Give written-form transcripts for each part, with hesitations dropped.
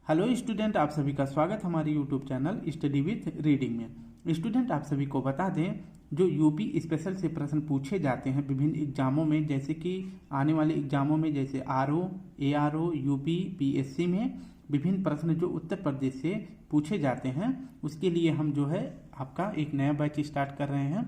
Hello student, आप सभी का स्वागत हमारे YouTube channel study with reading में। स्टूडेंट, आप सभी को बता दें, जो यूपी स्पेशल से प्रश्न पूछे जाते हैं विभिन्न एग्जामों में, जैसे कि आने वाले एग्जामों में जैसे आरओ, एआरओ, यूपी, पीएससी में विभिन्न प्रश्न जो उत्तर प्रदेश से पूछे जाते हैं, उसके लिए हम जो है आपका एक नया बैच स्टार्ट कर रहे हैं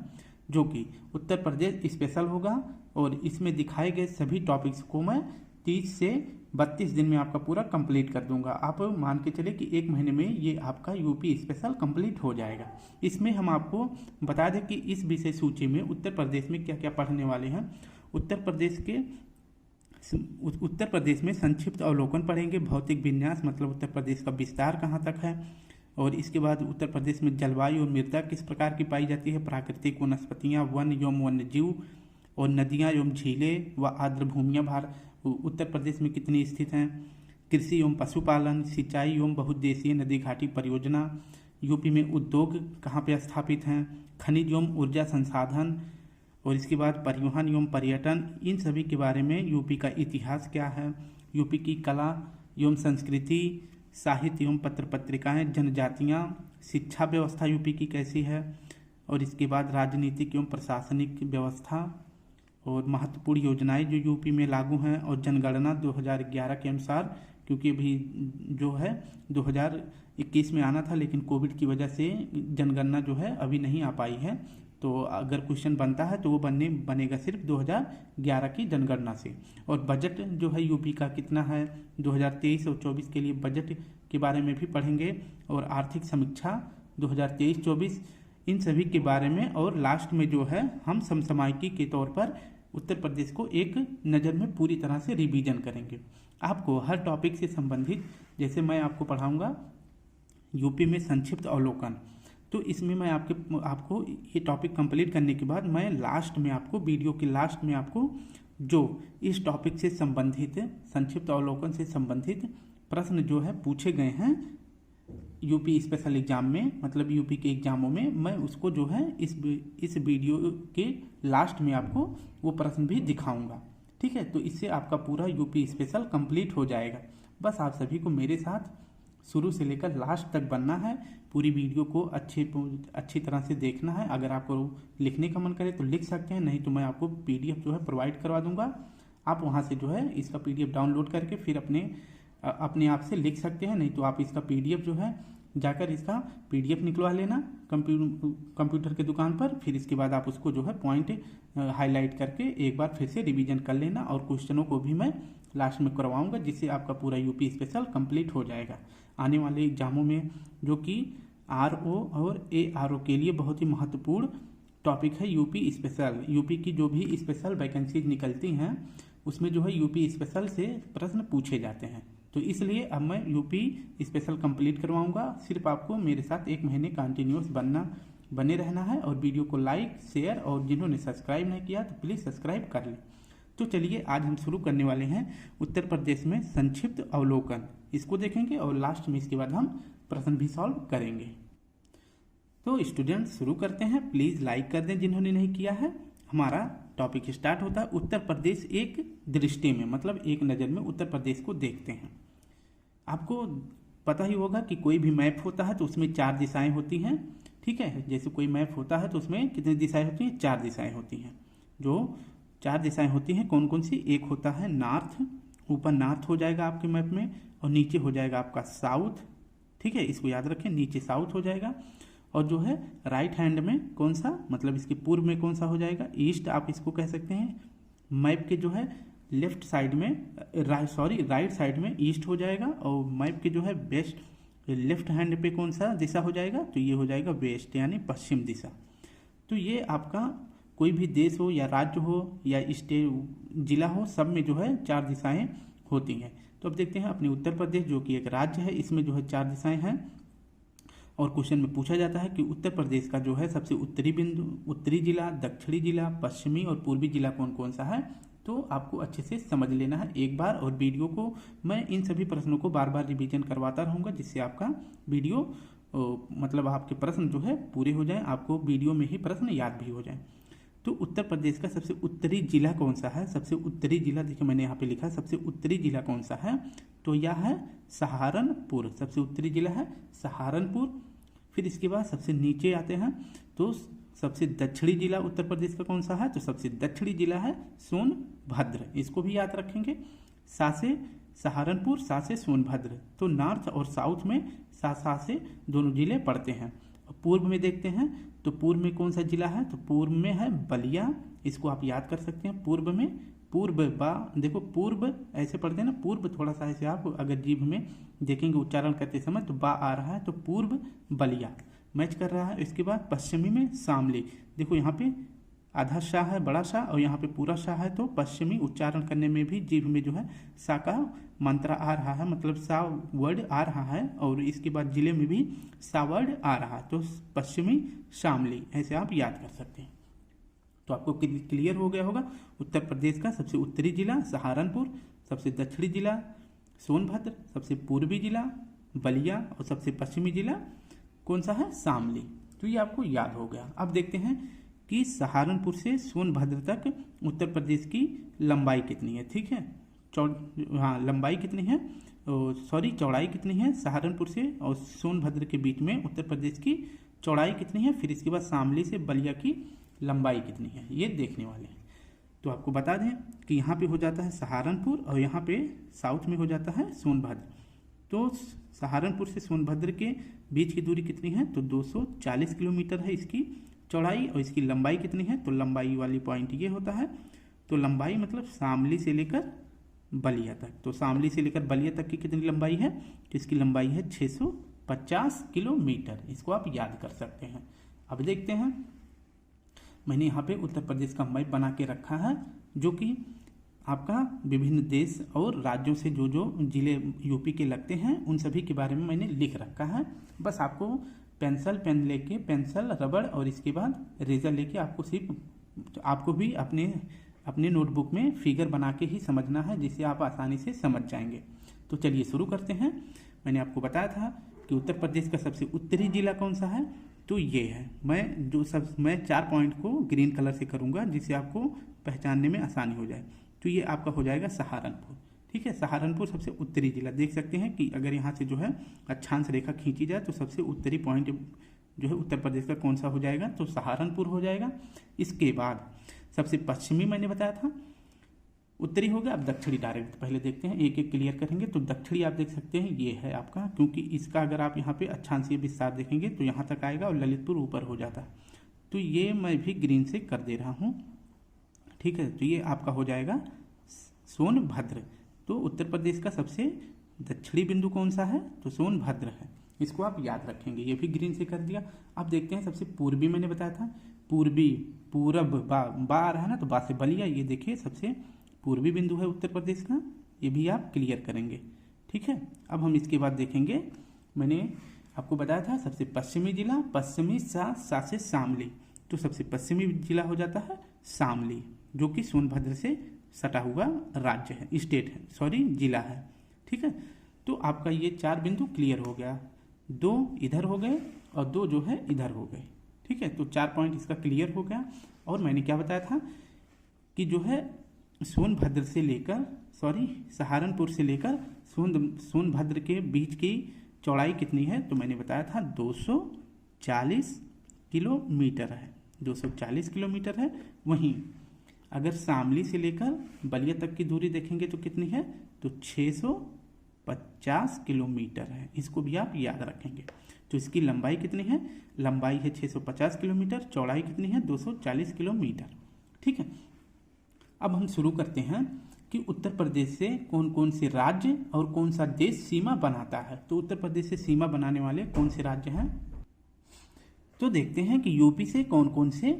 जो कि उत्तर प्रदेश स्पेशल होगा। और इसमें दिखाए गए सभी टॉपिक्स को मैं 30 से 32 दिन में आपका पूरा कंप्लीट कर दूंगा। आप मान के चले कि एक महीने में ये आपका यूपी स्पेशल कंप्लीट हो जाएगा। इसमें हम आपको बता दें कि इस विषय सूची में उत्तर प्रदेश में क्या क्या पढ़ने वाले हैं। उत्तर प्रदेश में संक्षिप्त अवलोकन पढ़ेंगे, भौतिक विन्यास मतलब उत्तर प्रदेश का विस्तार कहाँ तक है, और इसके बाद उत्तर प्रदेश में जलवायु और मृदा किस प्रकार की पाई जाती है, प्राकृतिक वनस्पतियाँ, वन एवं वन्य जीव और नदियाँ एवं झीलें व आर्द्र भूमियाँ उत्तर प्रदेश में कितनी स्थित हैं, कृषि एवं पशुपालन, सिंचाई एवं बहुउद्देशीय नदी घाटी परियोजना, यूपी में उद्योग कहाँ पे स्थापित हैं, खनिज एवं ऊर्जा संसाधन, और इसके बाद परिवहन एवं पर्यटन, इन सभी के बारे में, यूपी का इतिहास क्या है, यूपी की कला एवं संस्कृति, साहित्य एवं पत्र पत्रिकाएँ, जनजातियाँ, शिक्षा व्यवस्था यूपी की कैसी है, और इसके बाद राजनीतिक एवं प्रशासनिक व्यवस्था और महत्वपूर्ण योजनाएं जो यूपी में लागू हैं, और जनगणना 2011 के अनुसार, क्योंकि अभी जो है 2021 में आना था लेकिन कोविड की वजह से जनगणना जो है अभी नहीं आ पाई है, तो अगर क्वेश्चन बनता है तो वो बनेगा सिर्फ 2011 की जनगणना से। और बजट जो है यूपी का कितना है 2023 और 24 के लिए, बजट के बारे में भी पढ़ेंगे, और आर्थिक समीक्षा 2023-24, इन सभी के बारे में। और लास्ट में जो है हम समसामयिकी के तौर पर उत्तर प्रदेश को एक नज़र में पूरी तरह से रिवीजन करेंगे। आपको हर टॉपिक से संबंधित, जैसे मैं आपको पढ़ाऊंगा यूपी में संक्षिप्त अवलोकन, तो इसमें मैं आपको ये टॉपिक कंप्लीट करने के बाद मैं लास्ट में आपको, वीडियो के लास्ट में आपको जो इस टॉपिक से संबंधित, संक्षिप्त अवलोकन से संबंधित प्रश्न जो है पूछे गए हैं यूपी स्पेशल एग्जाम में, मतलब यूपी के एग्जामों में, मैं उसको जो है इस वीडियो के लास्ट में आपको वो प्रश्न भी दिखाऊंगा। ठीक है, तो इससे आपका पूरा यूपी स्पेशल कंप्लीट हो जाएगा। बस आप सभी को मेरे साथ शुरू से लेकर लास्ट तक बनना है, पूरी वीडियो को अच्छी तरह से देखना है। अगर आपको लिखने का मन करे तो लिख सकते हैं, नहीं तो मैं आपको PDF जो है प्रोवाइड करवा दूंगा। आप वहाँ से जो है इसका PDF डाउनलोड करके फिर अपने आप से लिख सकते हैं, नहीं तो आप इसका PDF जो है जाकर इसका PDF निकलवा लेना कंप्यूटर के दुकान पर। फिर इसके बाद आप उसको जो है पॉइंट हाईलाइट करके एक बार फिर से रिवीजन कर लेना, और क्वेश्चनों को भी मैं लास्ट में करवाऊंगा, जिससे आपका पूरा यूपी स्पेशल कंप्लीट हो जाएगा। आने वाले एग्जामों में जो कि RO और ARO के लिए बहुत ही महत्वपूर्ण टॉपिक है यूपी स्पेशल। यूपी की जो भी स्पेशल वैकेंसीज निकलती हैं उसमें जो है यूपी स्पेशल से प्रश्न पूछे जाते हैं, तो इसलिए अब मैं यूपी स्पेशल कंप्लीट करवाऊंगा। सिर्फ आपको मेरे साथ एक महीने कंटिन्यूस बने रहना है, और वीडियो को लाइक, शेयर, और जिन्होंने सब्सक्राइब नहीं किया तो प्लीज़ सब्सक्राइब कर लें। तो चलिए आज हम शुरू करने वाले हैं उत्तर प्रदेश में संक्षिप्त अवलोकन, इसको देखेंगे और लास्ट में इसके बाद हम प्रश्न भी सॉल्व करेंगे। तो स्टूडेंट शुरू करते हैं, प्लीज़ लाइक कर दें जिन्होंने नहीं किया है। हमारा टॉपिक स्टार्ट होता है उत्तर प्रदेश एक दृष्टि में, मतलब एक नज़र में उत्तर प्रदेश को देखते हैं। आपको पता ही होगा कि कोई भी मैप होता है तो उसमें 4 दिशाएं होती हैं। ठीक है, जैसे कोई मैप होता है तो उसमें कितनी दिशाएं होती हैं, 4 दिशाएं होती हैं। जो 4 दिशाएं होती हैं कौन कौन सी, एक होता है नॉर्थ, ऊपर नॉर्थ हो जाएगा आपके मैप में, और नीचे हो जाएगा आपका साउथ। ठीक है, इसको याद रखें, नीचे साउथ हो जाएगा। और जो है राइट हैंड में कौन सा, मतलब इसके पूर्व में कौन सा हो जाएगा, ईस्ट आप इसको कह सकते हैं। मैप के जो है लेफ्ट साइड में, राइट साइड में ईस्ट हो जाएगा, और मैप के जो है लेफ्ट हैंड पे कौन सा दिशा हो जाएगा, तो ये हो जाएगा वेस्ट, यानी पश्चिम दिशा। तो ये आपका कोई भी देश हो या राज्य हो या स्टेट जिला हो, सब में जो है 4 दिशाएं होती हैं। तो अब देखते हैं अपने उत्तर प्रदेश जो कि एक राज्य है, इसमें जो है 4 दिशाएं हैं। और क्वेश्चन में पूछा जाता है कि उत्तर प्रदेश का जो है सबसे उत्तरी जिला, दक्षिणी जिला, पश्चिमी और पूर्वी जिला कौन कौन सा है, तो आपको अच्छे से समझ लेना है एक बार। और वीडियो को मैं इन सभी प्रश्नों को बार बार रिवीजन करवाता रहूँगा, जिससे आपका वीडियो मतलब आपके प्रश्न जो है पूरे हो जाएं, आपको वीडियो में ही प्रश्न याद भी हो जाएं। तो उत्तर प्रदेश का सबसे उत्तरी जिला कौन सा है? सबसे उत्तरी जिला देखिए मैंने यहाँ पे लिखा है, सबसे उत्तरी जिला कौन सा है? तो यह है सहारनपुर। सबसे उत्तरी जिला है सहारनपुर। फिर इसके बाद सबसे नीचे आते हैं तो सबसे दक्षिणी जिला उत्तर प्रदेश का कौन सा है? तो सबसे दक्षिणी जिला है सोनभद्र। इसको भी याद रखेंगे। सा से सहारनपुर, सा से सोनभद्र। तो नॉर्थ और साउथ में सा से दोनों जिले पड़ते हैं। पूर्व में देखते हैं तो पूर्व में कौन सा जिला है? तो पूर्व में है बलिया। इसको आप याद कर सकते हैं। पूर्व में पूर्व बा, देखो पूर्व ऐसे पढ़ते हैं ना, पूर्व थोड़ा सा ऐसे आप अगर जीभ में देखेंगे उच्चारण करते समय तो बा आ रहा है, तो पूर्व बलिया मैच कर रहा है। इसके बाद पश्चिमी में शामली। देखो यहाँ पे आधा शाह है, बड़ा शाह, और यहाँ पे पूरा शाह है, तो पश्चिमी उच्चारण करने में भी जीभ में जो है सा का मंत्रा आ रहा है, मतलब सा वर्ड आ रहा है, और इसके बाद जिले में भी सा वर्ड आ रहा है, तो पश्चिमी शामली ऐसे आप याद कर सकते हैं। तो आपको क्लियर हो गया होगा। उत्तर प्रदेश का सबसे उत्तरी जिला सहारनपुर, सबसे दक्षिणी जिला सोनभद्र, सबसे पूर्वी जिला बलिया, और सबसे पश्चिमी जिला कौन सा है? शामली। तो ये आपको याद हो गया। अब देखते हैं कि सहारनपुर से सोनभद्र तक उत्तर प्रदेश की लंबाई कितनी है। ठीक है, लंबाई कितनी है, सॉरी चौड़ाई कितनी है सहारनपुर से और सोनभद्र के बीच में उत्तर प्रदेश की चौड़ाई कितनी है, फिर इसके बाद शामली से बलिया की लंबाई कितनी है, ये देखने वाले हैं। तो आपको बता दें कि यहाँ पे हो जाता है सहारनपुर और यहाँ पे साउथ में हो जाता है सोनभद्र। तो सहारनपुर से सोनभद्र के बीच की दूरी कितनी है? तो 240 किलोमीटर है इसकी चौड़ाई, और इसकी लंबाई कितनी है? तो लंबाई वाली पॉइंट ये होता है। तो लंबाई मतलब शामली से लेकर बलिया तक। तो शामली से लेकर बलिया तक की कितनी लंबाई है? तो इसकी लंबाई है 650 किलोमीटर। इसको आप याद कर सकते हैं। अब देखते हैं, मैंने यहाँ पे उत्तर प्रदेश का मैप बना के रखा है, जो कि आपका विभिन्न देश और राज्यों से जो जो जिले यूपी के लगते हैं उन सभी के बारे में मैंने लिख रखा है। बस आपको पेन लेके, पेंसिल रबड़ और इसके बाद रेजर लेके आपको सिर्फ आपको भी अपने नोटबुक में फिगर बना के ही समझना है, जिससे आप आसानी से समझ जाएंगे। तो चलिए शुरू करते हैं। मैंने आपको बताया था कि उत्तर प्रदेश का सबसे उत्तरी जिला कौन सा है, तो ये है। मैं 4 पॉइंट को ग्रीन कलर से करूंगा, जिससे आपको पहचानने में आसानी हो जाए। तो ये आपका हो जाएगा सहारनपुर। ठीक है, सहारनपुर सबसे उत्तरी जिला। देख सकते हैं कि अगर यहाँ से जो है अक्षांश रेखा खींची जाए तो सबसे उत्तरी पॉइंट जो है उत्तर प्रदेश का कौन सा हो जाएगा, तो सहारनपुर हो जाएगा। इसके बाद सबसे पश्चिमी मैंने बताया था, उत्तरी हो गया। अब दक्षिणी डायरेक्ट पहले देखते हैं, एक एक क्लियर करेंगे। तो दक्षिणी आप देख सकते हैं ये है आपका, क्योंकि इसका अगर आप यहाँ पे अक्षांशीय विस्तार देखेंगे तो यहाँ तक आएगा और ललितपुर ऊपर हो जाता है। तो ये मैं भी ग्रीन से कर दे रहा हूँ। ठीक है, तो ये आपका हो जाएगा सोनभद्र। तो उत्तर प्रदेश का सबसे दक्षिणी बिंदु कौन सा है, तो सोनभद्र है। इसको आप याद रखेंगे, ये भी ग्रीन से कर दिया। अब देखते हैं सबसे पूर्वी मैंने बताया था, पूर्वी पूरब बा आ रहा है ना, तो बा से बलिया, ये देखिए सबसे पूर्वी बिंदु है उत्तर प्रदेश का, ये भी आप क्लियर करेंगे। ठीक है, अब हम इसके बाद देखेंगे, मैंने आपको बताया था सबसे पश्चिमी जिला, पश्चिमी सा से शामली। तो सबसे पश्चिमी जिला हो जाता है शामली, जो कि सोनभद्र से सटा हुआ राज्य है, स्टेट है, सॉरी जिला है। ठीक है, तो आपका ये 4 बिंदु क्लियर हो गया। 2 इधर हो गए और 2 जो है इधर हो गए। ठीक है, तो 4 पॉइंट इसका क्लियर हो गया। और मैंने क्या बताया था कि जो है सोनभद्र से लेकर, सॉरी सहारनपुर से लेकर सोनभद्र के बीच की चौड़ाई कितनी है, तो मैंने बताया था 240 किलोमीटर है। 240 किलोमीटर है। वहीं अगर शामली से लेकर बलिया तक की दूरी देखेंगे तो कितनी है, तो 650 किलोमीटर है। इसको भी आप याद रखेंगे। तो इसकी लंबाई कितनी है, लंबाई है 650 किलोमीटर, चौड़ाई कितनी है 240 किलोमीटर। ठीक है, अब हम शुरू करते हैं कि उत्तर प्रदेश से कौन कौन से राज्य और कौन सा देश सीमा बनाता है। तो उत्तर प्रदेश से सीमा बनाने वाले कौन से राज्य हैं, तो देखते हैं कि यूपी से कौन कौन से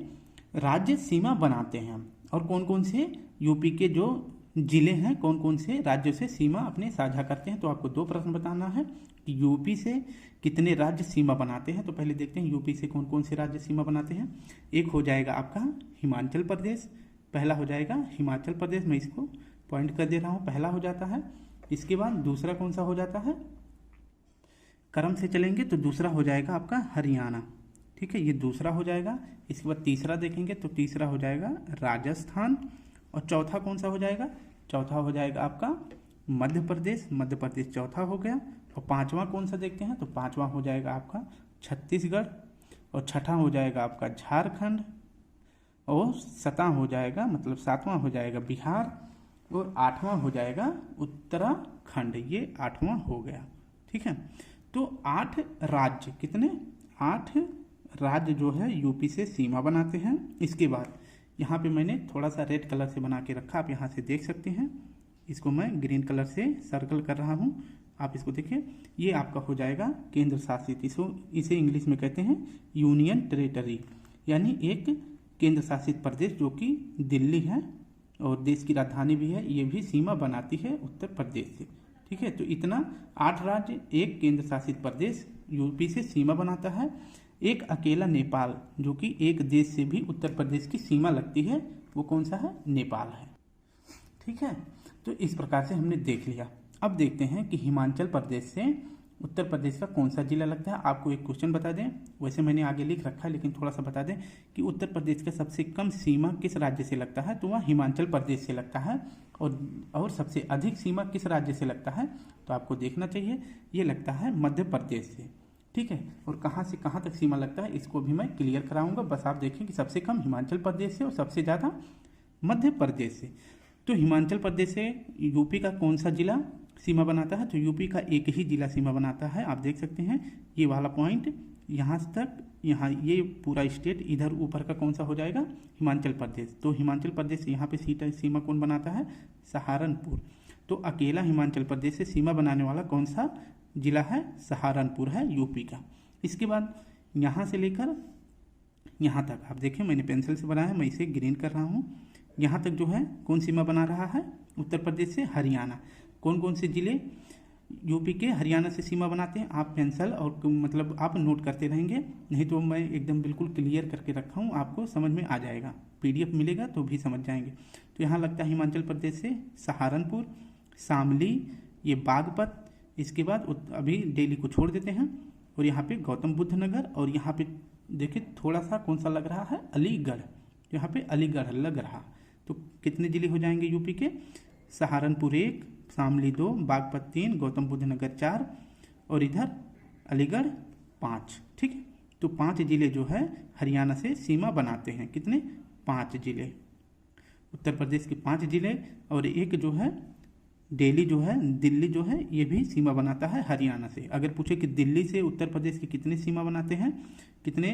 राज्य सीमा बनाते हैं और कौन कौन से यूपी के जो जिले हैं कौन कौन से राज्यों से सीमा अपने साझा करते हैं। तो आपको 2 प्रश्न बताना है कि यूपी से कितने राज्य सीमा बनाते हैं। तो पहले देखते हैं यूपी से कौन कौन से राज्य सीमा बनाते हैं। एक हो जाएगा आपका हिमाचल प्रदेश, पहला हो जाएगा हिमाचल प्रदेश, मैं इसको पॉइंट कर दे रहा हूँ, पहला हो जाता है। इसके बाद दूसरा कौन सा हो जाता है, क्रम से चलेंगे तो दूसरा हो जाएगा आपका हरियाणा। ठीक है, ये दूसरा हो जाएगा। इसके बाद तीसरा देखेंगे तो तीसरा हो जाएगा राजस्थान। और चौथा कौन सा हो जाएगा? चौथा हो जाएगा आपका मध्य प्रदेश। मध्य प्रदेश चौथा हो गया। और पांचवा कौन सा देखते हैं? तो पांचवा हो जाएगा आपका छत्तीसगढ़। और छठा हो जाएगा आपका झारखंड। और सातवां हो जाएगा, मतलब सातवां हो जाएगा बिहार। और आठवां हो जाएगा उत्तराखंड। ये आठवां हो गया। ठीक है, तो 8 राज्य, कितने? 8 राज्य जो है यूपी से सीमा बनाते हैं। इसके बाद यहाँ पे मैंने थोड़ा सा रेड कलर से बना के रखा, आप यहाँ से देख सकते हैं। इसको मैं ग्रीन कलर से सर्कल कर रहा हूँ, आप इसको देखिए। ये आपका हो जाएगा केंद्र शासित, इसे इंग्लिश में कहते हैं यूनियन टेरिटरी, यानी एक केंद्र शासित प्रदेश जो कि दिल्ली है और देश की राजधानी भी है। ये भी सीमा बनाती है उत्तर प्रदेश से। ठीक है, तो इतना 8 राज्य, एक केंद्र शासित प्रदेश यूपी से सीमा बनाता है। एक अकेला नेपाल, जो कि एक देश से भी उत्तर प्रदेश की सीमा लगती है, वो कौन सा है? नेपाल है। ठीक है, तो इस प्रकार से हमने देख लिया। अब देखते हैं कि हिमाचल प्रदेश से उत्तर प्रदेश का कौन सा जिला लगता है। आपको एक क्वेश्चन बता दें, वैसे मैंने आगे लिख रखा है लेकिन थोड़ा सा बता दें कि उत्तर प्रदेश का सबसे कम सीमा किस राज्य से लगता है? तो वह हिमाचल प्रदेश से लगता है। और सबसे अधिक सीमा किस राज्य से लगता है? तो आपको देखना चाहिए, ये लगता है मध्य प्रदेश से। ठीक है, और कहाँ से कहाँ तक सीमा लगता है इसको भी मैं क्लियर कराऊंगा। बस आप देखें कि सबसे कम हिमाचल प्रदेश से और सबसे ज़्यादा मध्य प्रदेश से। तो हिमाचल प्रदेश से यूपी का कौन सा जिला सीमा बनाता है? तो यूपी का एक ही जिला सीमा बनाता है। आप देख सकते हैं ये वाला पॉइंट यहाँ तक, यहाँ ये पूरा स्टेट, इधर ऊपर का कौन सा हो जाएगा? हिमाचल प्रदेश। तो हिमाचल प्रदेश यहाँ पे सीमा कौन बनाता है? सहारनपुर। तो अकेला हिमाचल प्रदेश से सीमा बनाने वाला कौन सा जिला है? सहारनपुर है यूपी का। इसके बाद यहाँ से लेकर यहाँ तक आप देखें, मैंने पेंसिल से बनाया है, मैं इसे ग्रीन कर रहा हूँ। यहाँ तक जो है कौन सीमा बना रहा है उत्तर प्रदेश से? हरियाणा। कौन कौन से जिले यूपी के हरियाणा से सीमा बनाते हैं? आप पेंसिल और मतलब आप नोट करते रहेंगे, नहीं तो मैं एकदम बिल्कुल क्लियर करके रखा हूँ, आपको समझ में आ जाएगा। PDF मिलेगा तो भी समझ जाएंगे। तो यहाँ लगता है हिमाचल प्रदेश से सहारनपुर, शामली, ये बागपत। इसके बाद अभी दिल्ली को छोड़ देते हैं और यहाँ पे गौतम बुद्ध नगर। और यहाँ पे देखिए थोड़ा सा कौन सा लग रहा है? अलीगढ़। यहाँ पे अलीगढ़ लग रहा। तो कितने जिले हो जाएंगे यूपी के? सहारनपुर 1, शामली 2, बागपत 3, गौतम बुद्ध नगर 4 और इधर अलीगढ़ 5। ठीक है, तो 5 जिले जो है हरियाणा से सीमा बनाते हैं। कितने? 5 जिले, उत्तर प्रदेश के 5 जिले। और एक जो है दिल्ली जो है, दिल्ली जो है ये भी सीमा बनाता है हरियाणा से। अगर पूछे कि दिल्ली से उत्तर प्रदेश की कितनी सीमा बनाते हैं, कितने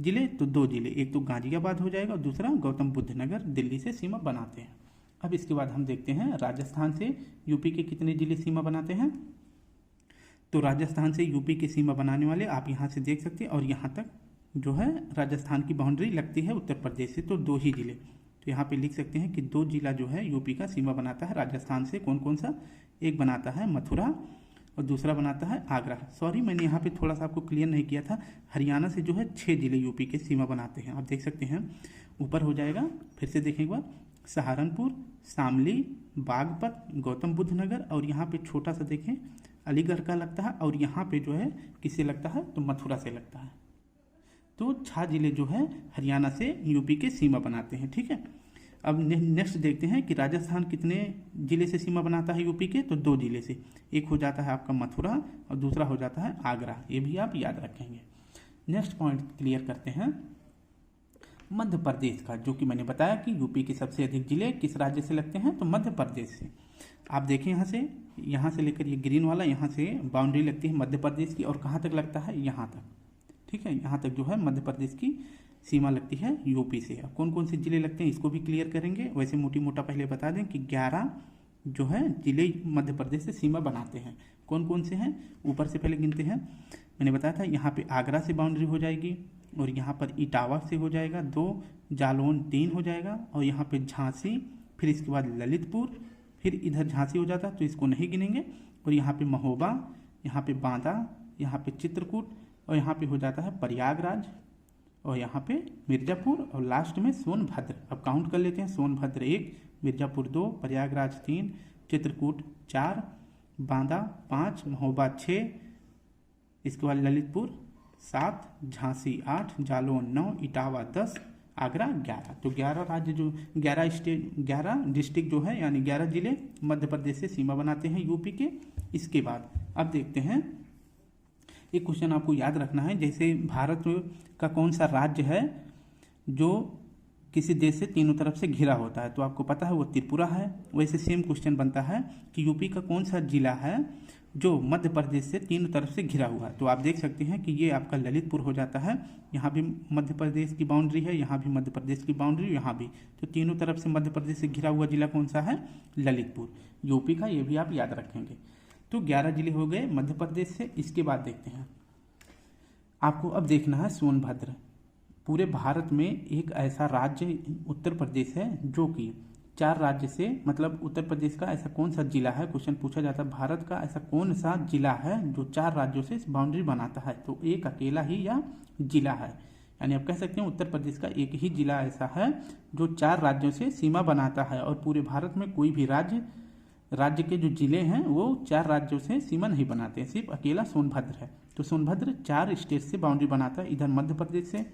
जिले? तो 2 जिले, एक तो गाजियाबाद हो जाएगा और दूसरा गौतम बुद्ध नगर दिल्ली से सीमा बनाते हैं। अब इसके बाद हम देखते हैं राजस्थान से यूपी के कितने जिले सीमा बनाते हैं। तो राजस्थान से यूपी की सीमा बनाने वाले आप यहाँ से देख सकते हैं, और यहाँ तक जो है राजस्थान की बाउंड्री लगती है उत्तर प्रदेश से, तो 2 ही जिले। तो यहाँ पे लिख सकते हैं कि 2 जिला जो है यूपी का सीमा बनाता है राजस्थान से। कौन कौन सा? एक बनाता है मथुरा और दूसरा बनाता है आगरा। सॉरी, मैंने यहाँ पे थोड़ा सा आपको क्लियर नहीं किया था। हरियाणा से जो है 6 जिले यूपी के सीमा बनाते हैं, आप देख सकते हैं। ऊपर हो जाएगा, फिर से देखें एक बार, सहारनपुर, शामली, बागपत, गौतम बुद्ध नगर। और यहाँ पे छोटा सा देखें अलीगढ़ का लगता है। और यहाँ पे जो है किससे लगता है? तो मथुरा से लगता है। तो 6 जिले जो है हरियाणा से यूपी के सीमा बनाते हैं। ठीक है, अब नेक्स्ट देखते हैं कि राजस्थान कितने जिले से सीमा बनाता है यूपी के? तो 2 जिले से। एक हो जाता है आपका मथुरा और दूसरा हो जाता है आगरा। ये भी आप याद रखेंगे। नेक्स्ट पॉइंट क्लियर करते हैं मध्य प्रदेश का, जो कि मैंने बताया कि यूपी के सबसे अधिक जिले किस राज्य से लगते हैं? तो मध्य प्रदेश से। आप देखें यहाँ से लेकर ये ग्रीन वाला, यहाँ से बाउंड्री लगती है मध्य प्रदेश की। और कहाँ तक लगता है? यहाँ तक। ठीक है, यहाँ तक जो है मध्य प्रदेश की सीमा लगती है यूपी से। अब कौन कौन से जिले लगते हैं इसको भी क्लियर करेंगे। वैसे मोटी मोटा पहले बता दें कि 11 जो है जिले मध्य प्रदेश से सीमा बनाते हैं। कौन कौन से हैं? ऊपर से पहले गिनते हैं। मैंने बताया था यहाँ पे आगरा से बाउंड्री हो जाएगी, और यहाँ पर इटावा से हो जाएगा 2, जालौन 3 हो जाएगा, और यहाँ पे झांसी, फिर इसके बाद ललितपुर, फिर इधर झांसी हो जाता तो इसको नहीं गिनेंगे। और यहाँ पे महोबा, यहाँ पे बांदा, यहाँ पे चित्रकूट, और यहाँ पे हो जाता है प्रयागराज, और यहाँ पे मिर्ज़ापुर, और लास्ट में सोनभद्र। अब काउंट कर लेते हैं। सोनभद्र 1, मिर्ज़ापुर 2, प्रयागराज 3, चित्रकूट 4, बांदा 5, महोबा 6, इसके बाद ललितपुर 7, झांसी 8, जालौन 9, इटावा 10, आगरा 11। तो 11 राज्य जो 11 डिस्ट्रिक्ट जो है यानी 11 जिले मध्य प्रदेश से सीमा बनाते हैं यूपी के। इसके बाद अब देखते हैं, एक क्वेश्चन आपको याद रखना है, जैसे भारत का कौन सा राज्य है जो किसी देश से तीनों तरफ से घिरा होता है, तो आपको पता है वो त्रिपुरा है। वैसे सेम क्वेश्चन बनता है कि यूपी का कौन सा जिला है जो मध्य प्रदेश से तीनों तरफ से घिरा हुआ है, तो आप देख सकते हैं कि ये आपका ललितपुर हो जाता है। यहाँ भी मध्य प्रदेश की बाउंड्री है, यहाँ भी मध्य प्रदेश की बाउंड्री, यहाँ भी, तो तीनों तरफ से मध्य प्रदेश से घिरा हुआ जिला कौन सा है? ललितपुर यूपी का, ये भी आप याद रखेंगे। तो 11 जिले हो गए मध्य प्रदेश से। इसके बाद देखते हैं, आपको अब देखना है सोनभद्र। पूरे भारत में एक ऐसा राज्य उत्तर प्रदेश है जो कि 4 राज्य से, मतलब उत्तर प्रदेश का ऐसा कौन सा जिला है, क्वेश्चन पूछा जाता है भारत का ऐसा कौन सा जिला है जो 4 राज्यों से बाउंड्री बनाता है, तो एक अकेला ही या जिला है, यानी आप कह सकते हैं उत्तर प्रदेश का एक ही जिला ऐसा है जो 4 राज्यों से सीमा बनाता है। और पूरे भारत में कोई भी राज्य के जो जिले हैं वो 4 राज्यों से सीमा नहीं बनाते हैं, सिर्फ अकेला सोनभद्र है। तो सोनभद्र 4 स्टेट से बाउंड्री बनाता है, इधर मध्य प्रदेश से,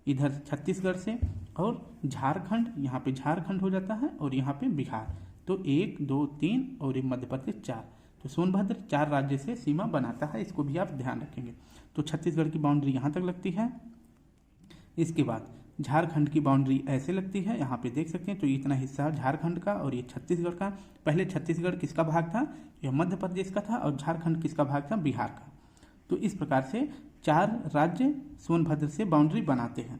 इधर छत्तीसगढ़ से और झारखंड, यहाँ पे झारखंड हो जाता है और यहाँ पे बिहार। तो 1, 2, 3 और ये मध्य प्रदेश 4। तो सोनभद्र 4 राज्य से सीमा बनाता है, इसको भी आप ध्यान रखेंगे। तो छत्तीसगढ़ की बाउंड्री यहाँ तक लगती है। इसके बाद झारखंड की बाउंड्री ऐसे लगती है, यहाँ पे देख सकते हैं। तो इतना हिस्सा झारखंड का और ये छत्तीसगढ़ का। पहले छत्तीसगढ़ किसका भाग था? यह मध्य प्रदेश का था। और झारखंड किसका भाग था? बिहार का। तो इस प्रकार से 4 राज्य सोनभद्र से बाउंड्री बनाते हैं।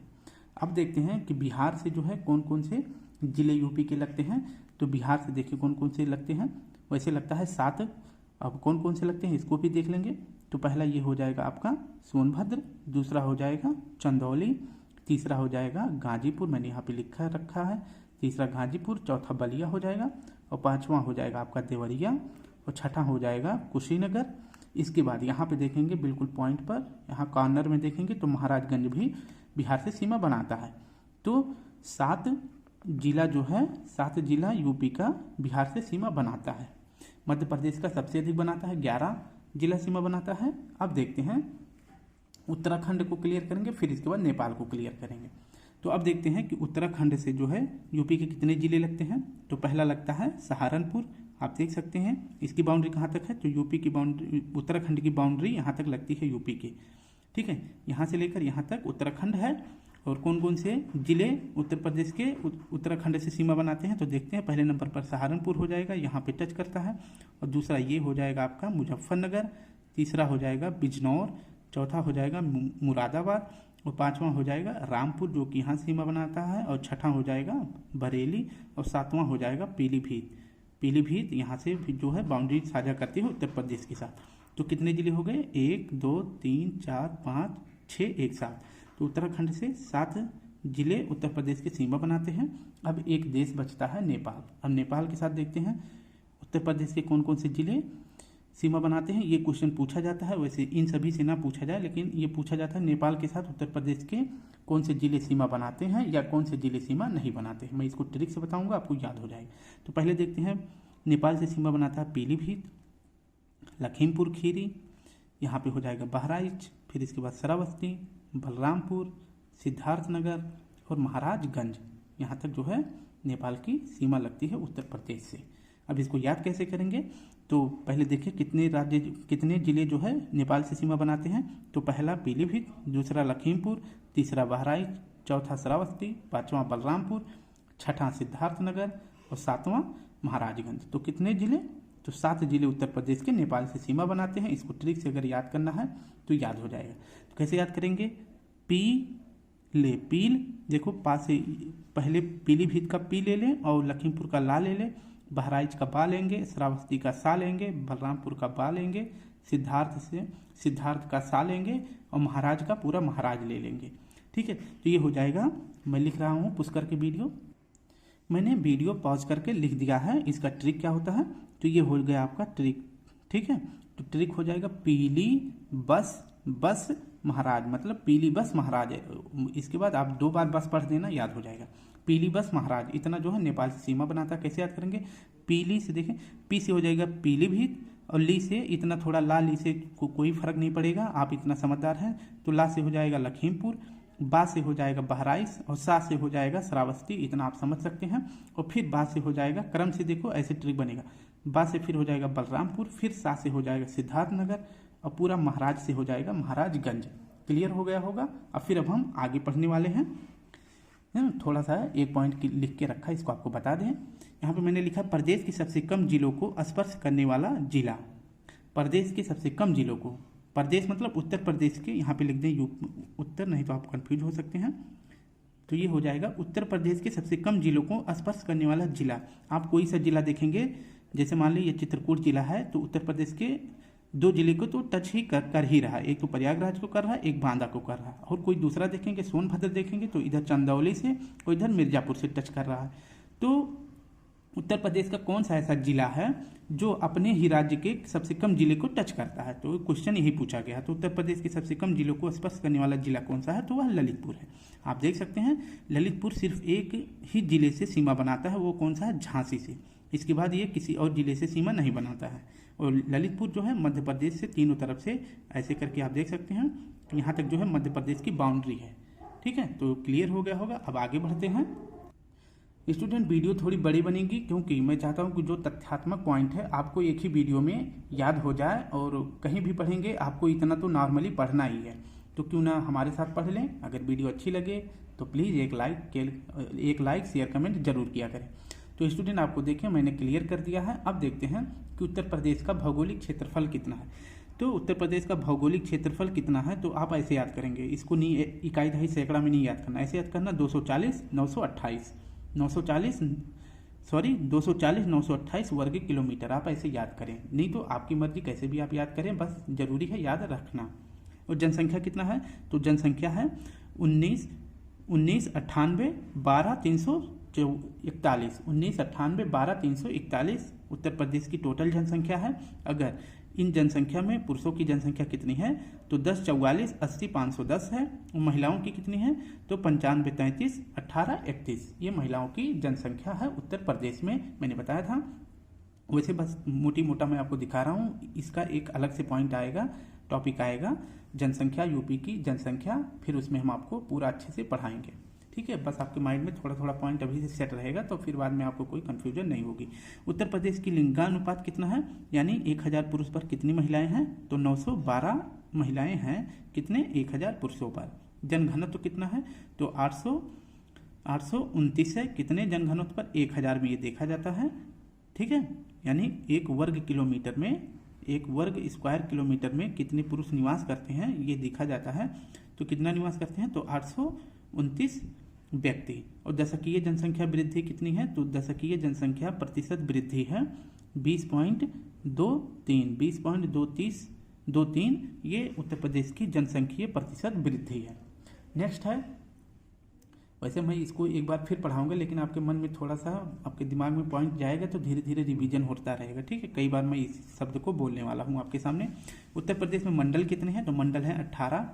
अब देखते हैं कि बिहार से जो है कौन कौन से जिले यूपी के लगते हैं। तो बिहार से देखिए कौन कौन से लगते हैं, वैसे लगता है 7। अब कौन कौन से लगते हैं इसको भी देख लेंगे। तो पहला ये हो जाएगा आपका सोनभद्र, दूसरा हो जाएगा चंदौली, तीसरा हो जाएगा गाजीपुर, मैंने यहाँ पे लिखा रखा है, तीसरा गाजीपुर, चौथा बलिया हो जाएगा और 5वां हो जाएगा आपका देवरिया और 6ठा हो जाएगा कुशीनगर। इसके बाद यहाँ पे देखेंगे बिल्कुल पॉइंट पर, यहाँ कॉर्नर में देखेंगे तो महाराजगंज भी बिहार से सीमा बनाता है। तो 7 जिला जो है, 7 जिला यूपी का बिहार से सीमा बनाता है। मध्य प्रदेश का सबसे अधिक बनाता है, 11 जिला सीमा बनाता है। अब देखते हैं उत्तराखंड को क्लियर करेंगे, फिर इसके बाद नेपाल को क्लियर करेंगे। तो अब देखते हैं कि उत्तराखंड से जो है यूपी के कितने जिले लगते हैं। तो पहला लगता है सहारनपुर, आप देख सकते हैं इसकी बाउंड्री कहाँ तक है। तो यूपी की बाउंड्री, उत्तराखंड की बाउंड्री यहाँ तक लगती है यूपी की, ठीक है। यहाँ से लेकर यहाँ तक उत्तराखंड है। और कौन कौन से जिले उत्तर प्रदेश के उत्तराखंड से सीमा बनाते हैं, तो देखते हैं। पहले नंबर पर सहारनपुर हो जाएगा, यहाँ पे टच करता है। और दूसरा ये हो जाएगा आपका मुजफ्फरनगर, तीसरा हो जाएगा बिजनौर, चौथा हो जाएगा मुरादाबाद और 5वां हो जाएगा रामपुर जो कि यहाँ सीमा बनाता है। और 6ठा हो जाएगा बरेली और 7वां हो जाएगा पीलीभीत। पीलीभीत यहाँ से जो है बाउंड्री साझा करती है उत्तर प्रदेश के साथ। तो कितने जिले हो गए? 1, 2, 3, 4, 5, 6, एक साथ। तो उत्तराखंड से 7 जिले उत्तर प्रदेश की सीमा बनाते हैं। अब एक देश बचता है नेपाल। अब नेपाल के साथ देखते हैं उत्तर प्रदेश के कौन कौन से जिले सीमा बनाते हैं। ये क्वेश्चन पूछा जाता है, वैसे इन सभी से ना पूछा जाए, लेकिन ये पूछा जाता है नेपाल के साथ उत्तर प्रदेश के कौन से जिले सीमा बनाते हैं या कौन से जिले सीमा नहीं बनाते हैं। मैं इसको ट्रिक से बताऊंगा, आपको याद हो जाएगा। तो पहले देखते हैं, नेपाल से सीमा बनाता है पीलीभीत, लखीमपुर खीरी, यहाँ पे हो जाएगा बहराइच, फिर इसके बाद श्रावस्ती, बलरामपुर, सिद्धार्थनगर और महाराजगंज। यहाँ तक जो है नेपाल की सीमा लगती है उत्तर प्रदेश से। अब इसको याद कैसे करेंगे? तो पहले देखिए कितने जिले जो है नेपाल से सीमा बनाते हैं। तो पहला पीलीभीत, दूसरा लखीमपुर, तीसरा बहराइच, चौथा श्रावस्ती, 5वां बलरामपुर, 6ठा सिद्धार्थनगर और 7वां महाराजगंज। तो कितने जिले? तो 7 जिले उत्तर प्रदेश के नेपाल से सीमा बनाते हैं। इसको ट्रिक से अगर याद करना है तो याद हो जाएगा। तो कैसे याद करेंगे? पील, देखो पास से पहले पीलीभीत का पी ले लें और लखीमपुर का ला ले लें, बहराइच का बा लेंगे, श्रावस्ती का सा लेंगे, बलरामपुर का बा लेंगे, सिद्धार्थ का सा लेंगे और महाराज का पूरा महाराज ले लेंगे, ठीक है। तो ये हो जाएगा। मैं लिख रहा हूँ पुष्कर के वीडियो, मैंने वीडियो पॉज करके लिख दिया है। इसका ट्रिक क्या होता है? तो ये हो गया आपका ट्रिक, ठीक है। तो ट्रिक हो जाएगा पीली बस महाराज, मतलब पीली बस महाराज है। इसके बाद आप 2 बार बस पढ़ देना, याद हो जाएगा। पीली बस महाराज, इतना जो है नेपाल से सीमा बनाता है। कैसे याद करेंगे? पीली से देखें, पी से हो जाएगा पीलीभीत और ली से इतना थोड़ा ला ली से कोई फर्क नहीं पड़ेगा, आप इतना समझदार हैं। तो ला से हो जाएगा लखीमपुर, बा से हो जाएगा बहराइच और सा से हो जाएगा श्रावस्ती, इतना आप समझ सकते हैं। और फिर बा से हो जाएगा, क्रम से देखो ऐसे ट्रिक बनेगा, बा से फिर हो जाएगा बलरामपुर, फिर सा से हो जाएगा सिद्धार्थनगर और पूरा महाराज से हो जाएगा महाराजगंज। क्लियर हो गया होगा। अब फिर अब हम आगे पढ़ने वाले हैं। थोड़ा सा एक पॉइंट लिख के रखा है, इसको आपको बता दें। यहाँ पे मैंने लिखा प्रदेश के सबसे कम जिलों को स्पर्श करने वाला जिला। प्रदेश के सबसे कम जिलों को, प्रदेश मतलब उत्तर प्रदेश के, यहाँ पे लिख दें उत्तर, नहीं तो आप कंफ्यूज हो सकते हैं। तो ये हो जाएगा उत्तर प्रदेश के सबसे कम जिलों को स्पर्श करने वाला जिला। आप कोई सा जिला देखेंगे, जैसे मान लीजिए चित्रकूट जिला है, तो उत्तर प्रदेश के 2 जिले को तो टच ही कर ही रहा है, एक तो प्रयागराज को कर रहा है, एक बांदा को कर रहा है। और कोई दूसरा देखेंगे, सोनभद्र देखेंगे तो इधर चंदौली से और इधर मिर्जापुर से टच कर रहा है। तो उत्तर प्रदेश का कौन सा ऐसा जिला है जो अपने ही राज्य के सबसे कम जिले को टच करता है? तो क्वेश्चन यही पूछा गया। तो उत्तर प्रदेश के सबसे कम जिलों को स्पर्श करने वाला जिला कौन सा है? तो वह ललितपुर है। आप देख सकते हैं ललितपुर सिर्फ एक ही जिले से सीमा बनाता है, वो कौन सा है? झांसी से। इसके बाद ये किसी और जिले से सीमा नहीं बनाता है। और ललितपुर जो है मध्य प्रदेश से तीनों तरफ से ऐसे करके आप देख सकते हैं, यहाँ तक जो है मध्य प्रदेश की बाउंड्री है। ठीक है, तो क्लियर हो गया होगा। अब आगे बढ़ते हैं। स्टूडेंट वीडियो थोड़ी बड़ी बनेगी क्योंकि मैं चाहता हूं कि जो तथ्यात्मक पॉइंट है आपको एक ही वीडियो में याद हो जाए, और कहीं भी पढ़ेंगे आपको इतना तो नॉर्मली पढ़ना ही है। तो क्यों ना हमारे साथ पढ़ लें। अगर वीडियो अच्छी लगे तो प्लीज़ एक लाइक शेयर कमेंट जरूर किया करें। तो स्टूडेंट आपको देखें मैंने क्लियर कर दिया है। अब देखते हैं कि उत्तर प्रदेश का भौगोलिक क्षेत्रफल कितना है। तो उत्तर प्रदेश का भौगोलिक क्षेत्रफल कितना है, तो आप ऐसे याद करेंगे, इसको नहीं इकाई दहाई सैकड़ा में नहीं याद करना, ऐसे याद करना 240 928 वर्ग किलोमीटर। आप ऐसे याद करें, नहीं तो आपकी मर्जी कैसे भी आप याद करें, बस जरूरी है याद रखना। और जनसंख्या कितना है, तो जनसंख्या है 1998 उत्तर प्रदेश की टोटल जनसंख्या है। अगर इन जनसंख्या में पुरुषों की जनसंख्या कितनी है, तो 10 44 80 510 है। और महिलाओं की कितनी है, तो 95 33 18 31। ये महिलाओं की जनसंख्या है उत्तर प्रदेश में, मैंने बताया था। वैसे बस मोटी मोटा मैं आपको दिखा रहा हूँ, इसका एक अलग से पॉइंट आएगा, टॉपिक आएगा जनसंख्या, यूपी की जनसंख्या, फिर उसमें हम आपको पूरा अच्छे से पढ़ाएंगे। ठीक है, बस आपके माइंड में थोड़ा थोड़ा पॉइंट अभी से सेट रहेगा, तो फिर बाद में आपको कोई कंफ्यूजन नहीं होगी। उत्तर प्रदेश की लिंगानुपात कितना है, यानी 1000 पुरुष पर कितनी महिलाएं हैं, तो 912 महिलाएं हैं कितने 1000 पुरुषों पर। जनघनत्व कितना है, तो 829 है कितने जनघनत्व पर 1000 में, ये देखा जाता है। ठीक है, यानी एक वर्ग स्क्वायर किलोमीटर में कितने पुरुष निवास करते हैं ये देखा जाता है। तो कितना निवास करते हैं, तो 829 व्यक्ति। और दशकीय जनसंख्या वृद्धि कितनी है, तो दशकीय जनसंख्या प्रतिशत वृद्धि है 20.23, ये उत्तर प्रदेश की जनसंख्या प्रतिशत वृद्धि है। नेक्स्ट है, वैसे मैं इसको एक बार फिर पढ़ाऊंगा, लेकिन आपके मन में थोड़ा सा आपके दिमाग में पॉइंट जाएगा तो धीरे धीरे रिवीजन होता रहेगा। ठीक है, कई बार मैं इस शब्द को बोलने वाला हूँ आपके सामने। उत्तर प्रदेश में मंडल कितने हैं, तो मंडल है 18।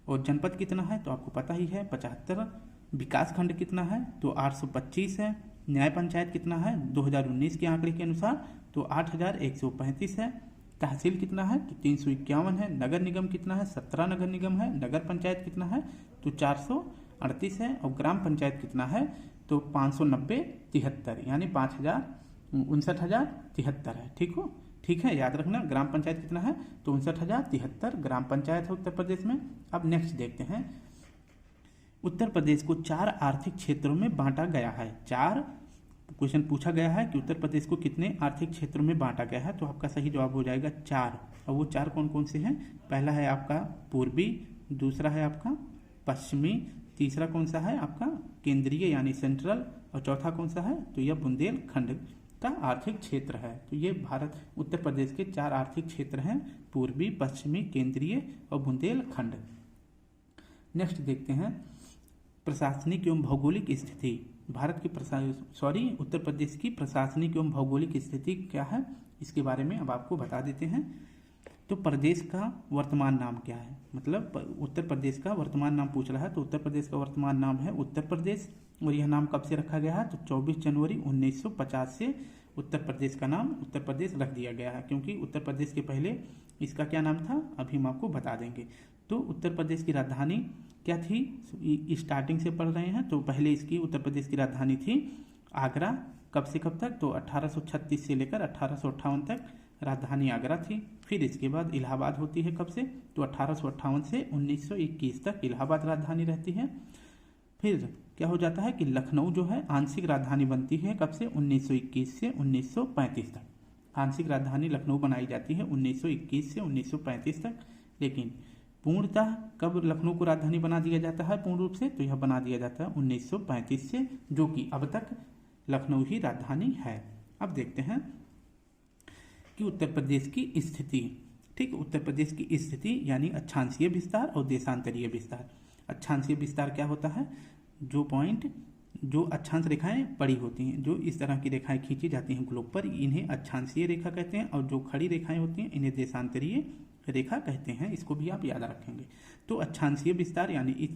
और जनपद कितना है, तो आपको पता ही है 75। विकास खंड कितना है, तो 825 है। न्याय पंचायत कितना है 2019 के आंकड़े के अनुसार, तो 8135 है। तहसील कितना है, तो 351 है। नगर निगम कितना है, 17 नगर निगम है। नगर पंचायत कितना है, तो 438 है। और ग्राम पंचायत कितना है, तो 590-73, यानी 59,073 है। ठीक है, याद रखना। ग्राम पंचायत कितना है, तो 59,073 ग्राम पंचायत है उत्तर प्रदेश में। अब नेक्स्ट देखते हैं, उत्तर प्रदेश को 4 आर्थिक क्षेत्रों में बांटा गया है। 4 क्वेश्चन पूछा गया है कि उत्तर प्रदेश को कितने आर्थिक क्षेत्रों में बांटा गया है, तो आपका सही जवाब हो जाएगा 4। और वो 4 कौन कौन से हैं, पहला है आपका पूर्वी, दूसरा है आपका पश्चिमी, तीसरा कौन सा है आपका केंद्रीय यानी सेंट्रल, और चौथा कौन सा है, तो यह बुंदेलखंड का आर्थिक क्षेत्र है। तो ये उत्तर प्रदेश के 4 आर्थिक क्षेत्र हैं, पूर्वी, पश्चिमी, केंद्रीय और बुंदेलखंड। नेक्स्ट देखते हैं, प्रशासनिक एवं भौगोलिक स्थिति। उत्तर प्रदेश की प्रशासनिक एवं भौगोलिक स्थिति क्या है, इसके बारे में अब आपको बता देते हैं। तो प्रदेश का वर्तमान नाम क्या है, मतलब उत्तर प्रदेश का वर्तमान नाम पूछ रहा है, तो उत्तर प्रदेश का वर्तमान नाम है उत्तर प्रदेश। और यह नाम कब से रखा गया है, तो 24 जनवरी 1950 से उत्तर प्रदेश का नाम उत्तर प्रदेश रख दिया गया है, क्योंकि उत्तर प्रदेश के पहले इसका क्या नाम था अभी हम आपको बता देंगे। तो उत्तर प्रदेश की राजधानी क्या थी, स्टार्टिंग से पढ़ रहे हैं। तो पहले इसकी उत्तर प्रदेश की राजधानी थी आगरा। कब से कब तक, तो 1836 से लेकर 1858 तक राजधानी आगरा थी। फिर इसके बाद इलाहाबाद होती है, कब से, तो 1858 से 1921 तक इलाहाबाद राजधानी रहती है। फिर क्या हो जाता है कि लखनऊ जो है आंशिक राजधानी बनती है, कब से, 1921 से 1935 तक। आंशिक राजधानी लखनऊ बनाई जाती है 1921 से 1935 तक। लेकिन पूर्णतः कब लखनऊ को राजधानी बना दिया जाता है पूर्ण रूप से, तो यह बना दिया जाता है 1935 से, जो कि अब तक लखनऊ ही राजधानी है। अब देखते हैं कि उत्तर प्रदेश की स्थिति। ठीक, उत्तर प्रदेश की स्थिति यानी अक्षांशीय विस्तार और देशांतरीय विस्तार। अक्षांशीय विस्तार क्या होता है, जो पॉइंट, जो अक्षांश रेखाएं पड़ी होती हैं, जो इस तरह की रेखाएं खींची जाती हैं ग्लोब पर, इन्हें अक्षांशीय रेखा कहते हैं। और जो खड़ी रेखाएं होती हैं इन्हें देशांतरीय रेखा कहते हैं। इसको भी आप याद रखेंगे। तो अक्षांशीय विस्तार यानी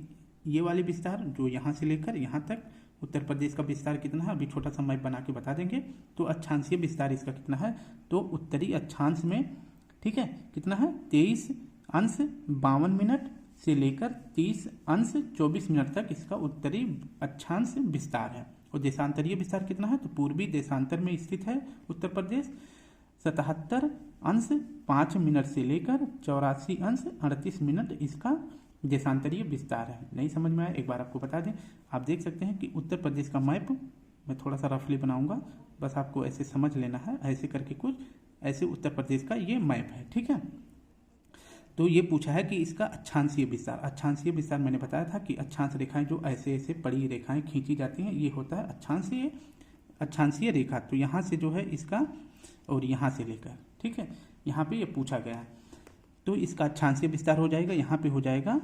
ये वाले विस्तार जो यहाँ से लेकर यहाँ तक उत्तर प्रदेश का विस्तार कितना है, अभी छोटा सा मैप बना के बता देंगे। तो अक्षांशीय विस्तार इसका कितना है, तो उत्तरी अक्षांश में, ठीक है, कितना है, 23:52 से लेकर 30:24 तक इसका उत्तरी अक्षांश विस्तार है। और देशांतरीय विस्तार कितना है, तो पूर्वी देशांतर में स्थित है उत्तर प्रदेश। 77:05 से लेकर 84:38 इसका देशांतरीय विस्तार है। नहीं समझ में आया, एक बार आपको बता दें। आप देख सकते हैं कि उत्तर प्रदेश का मैप मैं थोड़ा सा रफली बनाऊंगा, बस आपको ऐसे समझ लेना है। ऐसे करके कुछ ऐसे उत्तर प्रदेश का ये मैप है, ठीक है। तो ये पूछा है कि इसका अक्षांशीय विस्तार। अक्षांशीय विस्तार मैंने बताया था कि अक्षांश रेखाएं जो ऐसे ऐसे पड़ी रेखाएं खींची जाती हैं, ये होता है अक्षांशीय रेखा। तो यहाँ से जो है इसका, और यहाँ से लेकर, ठीक है, यहाँ पे ये पूछा गया है। तो इसका अक्षांशीय विस्तार हो जाएगा, यहाँ पे हो जाएगा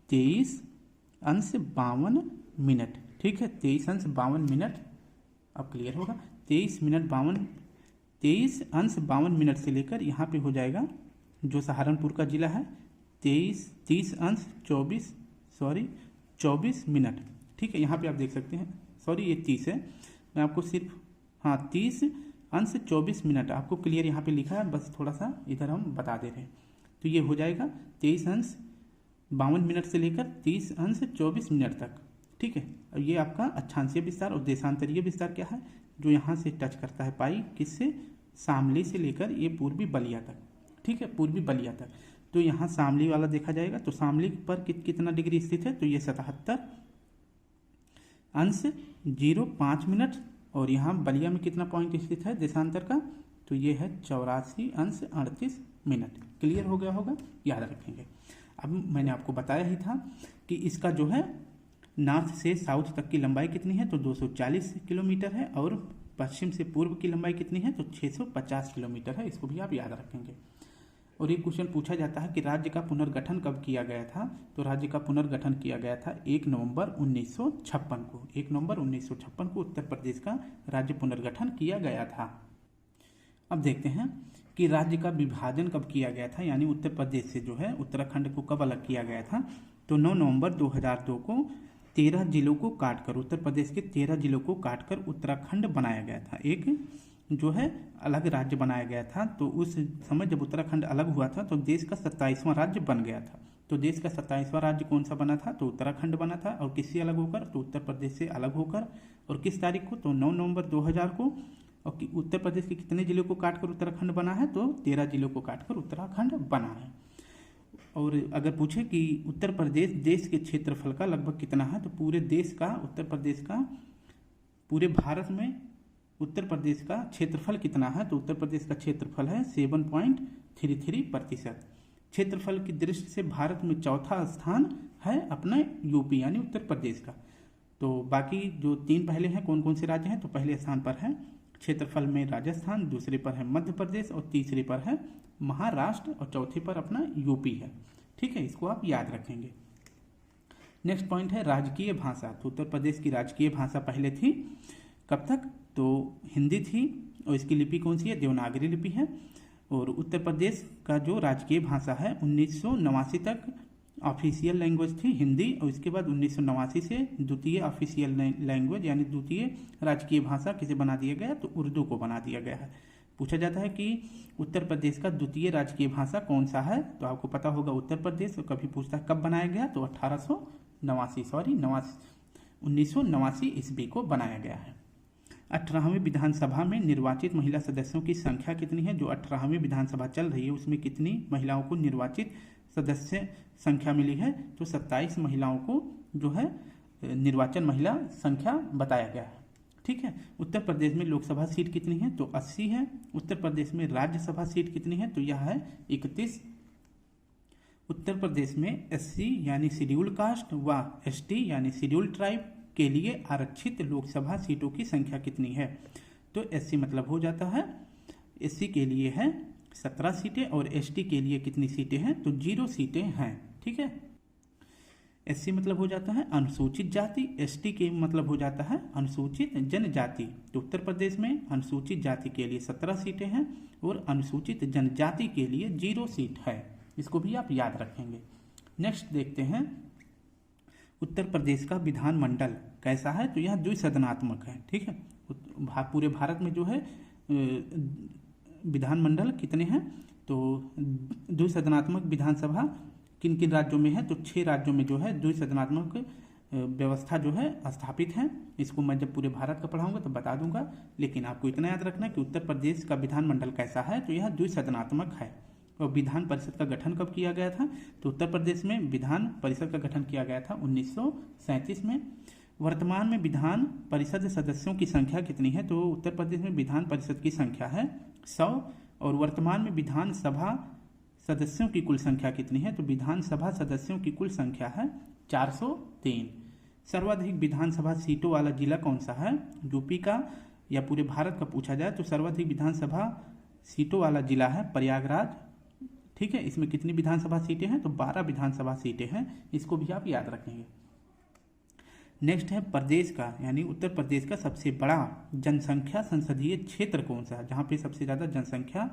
23:52, ठीक है, 23:52। अब क्लियर होगा, 23:52 से लेकर यहाँ पे हो जाएगा जो सहारनपुर का जिला है 24 मिनट, ठीक है। यहाँ पे आप देख सकते हैं, सॉरी ये 30 है, मैं आपको सिर्फ 30:24 आपको क्लियर यहाँ पे लिखा है, बस थोड़ा सा इधर हम बता दे रहे हैं। तो ये हो जाएगा 23:52 से लेकर 30:24 तक, ठीक है। और ये आपका अक्षांशीय विस्तार। और देशांतरीय विस्तार क्या है, जो यहाँ से टच करता है पाई, किससे, शामली से लेकर ये पूर्वी बलिया तक, ठीक है, पूर्वी बलिया तक। तो यहाँ शामली वाला देखा जाएगा, तो शामली पर कितना डिग्री स्थित है, तो ये 77:05। और यहाँ बलिया में कितना पॉइंट स्थित है देशांतर का, तो ये है 84:38। क्लियर हो गया होगा, याद रखेंगे। अब मैंने आपको बताया ही था कि इसका जो है नॉर्थ से साउथ तक की लंबाई कितनी है, तो 240 किलोमीटर है। और पश्चिम से पूर्व की लंबाई कितनी है, तो 650 किलोमीटर है। इसको भी आप याद रखेंगे। और ये क्वेश्चन पूछा जाता है कि राज्य का पुनर्गठन कब किया गया था, तो राज्य का पुनर्गठन किया गया था 1 नवंबर 1956 को। 1 नवंबर 1956 को उत्तर प्रदेश का राज्य पुनर्गठन किया गया था। अब देखते हैं कि राज्य का विभाजन कब किया गया था, यानी उत्तर प्रदेश से जो है उत्तराखंड को कब अलग किया गया था। तो 9 नवंबर 2002 को 13 जिलों को काटकर, उत्तर प्रदेश के 13 जिलों को काटकर उत्तराखंड बनाया गया था। एक जो है अलग राज्य बनाया गया था। तो उस समय जब उत्तराखंड अलग हुआ था तो देश का 27वां राज्य बन गया था। तो देश का 27वां राज्य कौन सा बना था, तो उत्तराखंड बना था। और किससे अलग होकर, तो उत्तर प्रदेश से अलग होकर। और किस तारीख को, तो 9 नवंबर 2000 को। और उत्तर प्रदेश के कितने जिलों को काटकर उत्तराखंड बना है, तो 13 जिलों को काटकर उत्तराखंड बना है। और अगर पूछे कि उत्तर प्रदेश देश के क्षेत्रफल का लगभग कितना है, तो पूरे देश का, उत्तर प्रदेश का, पूरे भारत में उत्तर प्रदेश का क्षेत्रफल कितना है, तो उत्तर प्रदेश का क्षेत्रफल है 7.33%। क्षेत्रफल की दृष्टि से भारत में चौथा स्थान है अपना यूपी यानी उत्तर प्रदेश का। तो बाकी जो 3 पहले हैं कौन कौन से राज्य हैं, तो पहले स्थान पर है क्षेत्रफल में राजस्थान, दूसरे पर है मध्य प्रदेश और तीसरे पर है महाराष्ट्र और चौथे पर अपना यूपी है। ठीक है, इसको आप याद रखेंगे। नेक्स्ट पॉइंट है राजकीय भाषा। तो उत्तर प्रदेश की राजकीय भाषा पहले थी कब तक, तो हिंदी थी। और इसकी लिपि कौन सी है, देवनागरी लिपि है। और उत्तर प्रदेश का जो राजकीय भाषा है 1989 तक ऑफिशियल लैंग्वेज थी हिंदी, और इसके बाद 1989 से द्वितीय ऑफिशियल लैंग्वेज यानी द्वितीय राजकीय भाषा किसे बना दिया गया, तो उर्दू को बना दिया गया है। पूछा जाता है कि उत्तर प्रदेश का द्वितीय राजकीय भाषा कौन सा है, तो आपको पता होगा उत्तर प्रदेश। तो कभी पूछता है कब बनाया गया, तो 1989 ईस्वी को बनाया गया है। 18वीं विधानसभा में निर्वाचित महिला सदस्यों की संख्या कितनी है, जो 18वीं विधानसभा चल रही है उसमें कितनी महिलाओं को निर्वाचित सदस्य संख्या मिली है, तो 27 महिलाओं को जो है निर्वाचन महिला संख्या बताया गया है। ठीक है। उत्तर प्रदेश में लोकसभा सीट कितनी है, तो 80 है। उत्तर प्रदेश में राज्यसभा सीट कितनी है, तो यह है 31। उत्तर प्रदेश में SC यानी शेड्यूल कास्ट व ST यानी शेड्यूल ट्राइब के लिए आरक्षित लोकसभा सीटों की संख्या कितनी है, तो SC मतलब हो जाता है, SC के लिए है 17 सीटें और ST के लिए कितनी सीटें हैं, तो 0 सीटें हैं। ठीक है। SC मतलब हो जाता है अनुसूचित जाति, ST के मतलब हो जाता है अनुसूचित जनजाति। तो उत्तर प्रदेश में अनुसूचित जाति के लिए 17 सीटें हैं और अनुसूचित जनजाति के लिए 0 सीट है। इसको भी आप याद रखेंगे। नेक्स्ट देखते हैं उत्तर प्रदेश का विधानमंडल कैसा है, तो यह द्विसदनात्मक है। ठीक है। पूरे भारत में जो है विधानमंडल कितने हैं, तो द्विसदनात्मक विधानसभा किन किन राज्यों में है, तो 6 राज्यों में जो है द्विसदनात्मक व्यवस्था जो है स्थापित है। इसको मैं जब पूरे भारत का पढ़ाऊंगा तो बता दूंगा, लेकिन आपको इतना याद रखना कि उत्तर प्रदेश का विधानमंडल कैसा है, तो यह द्विसदनात्मक है। और विधान परिषद का गठन कब किया गया था, तो उत्तर प्रदेश में विधान परिषद का गठन किया गया था 1937 में। वर्तमान में विधान परिषद सदस्यों की संख्या कितनी है, तो उत्तर प्रदेश में विधान परिषद की संख्या है 100। और वर्तमान में विधानसभा सदस्यों की कुल संख्या कितनी है, तो विधानसभा सदस्यों की कुल संख्या है 403। सर्वाधिक विधानसभा सीटों वाला जिला कौन सा है, यूपी का या पूरे भारत का पूछा जाए तो सर्वाधिक विधानसभा सीटों वाला जिला है प्रयागराज। ठीक है। इसमें कितनी विधानसभा सीटें हैं, तो 12 विधानसभा सीटें हैं। इसको भी आप याद रखेंगे। नेक्स्ट है प्रदेश का यानी उत्तर प्रदेश का सबसे बड़ा जनसंख्या संसदीय क्षेत्र कौन सा है, जहाँ पे सबसे ज़्यादा जनसंख्या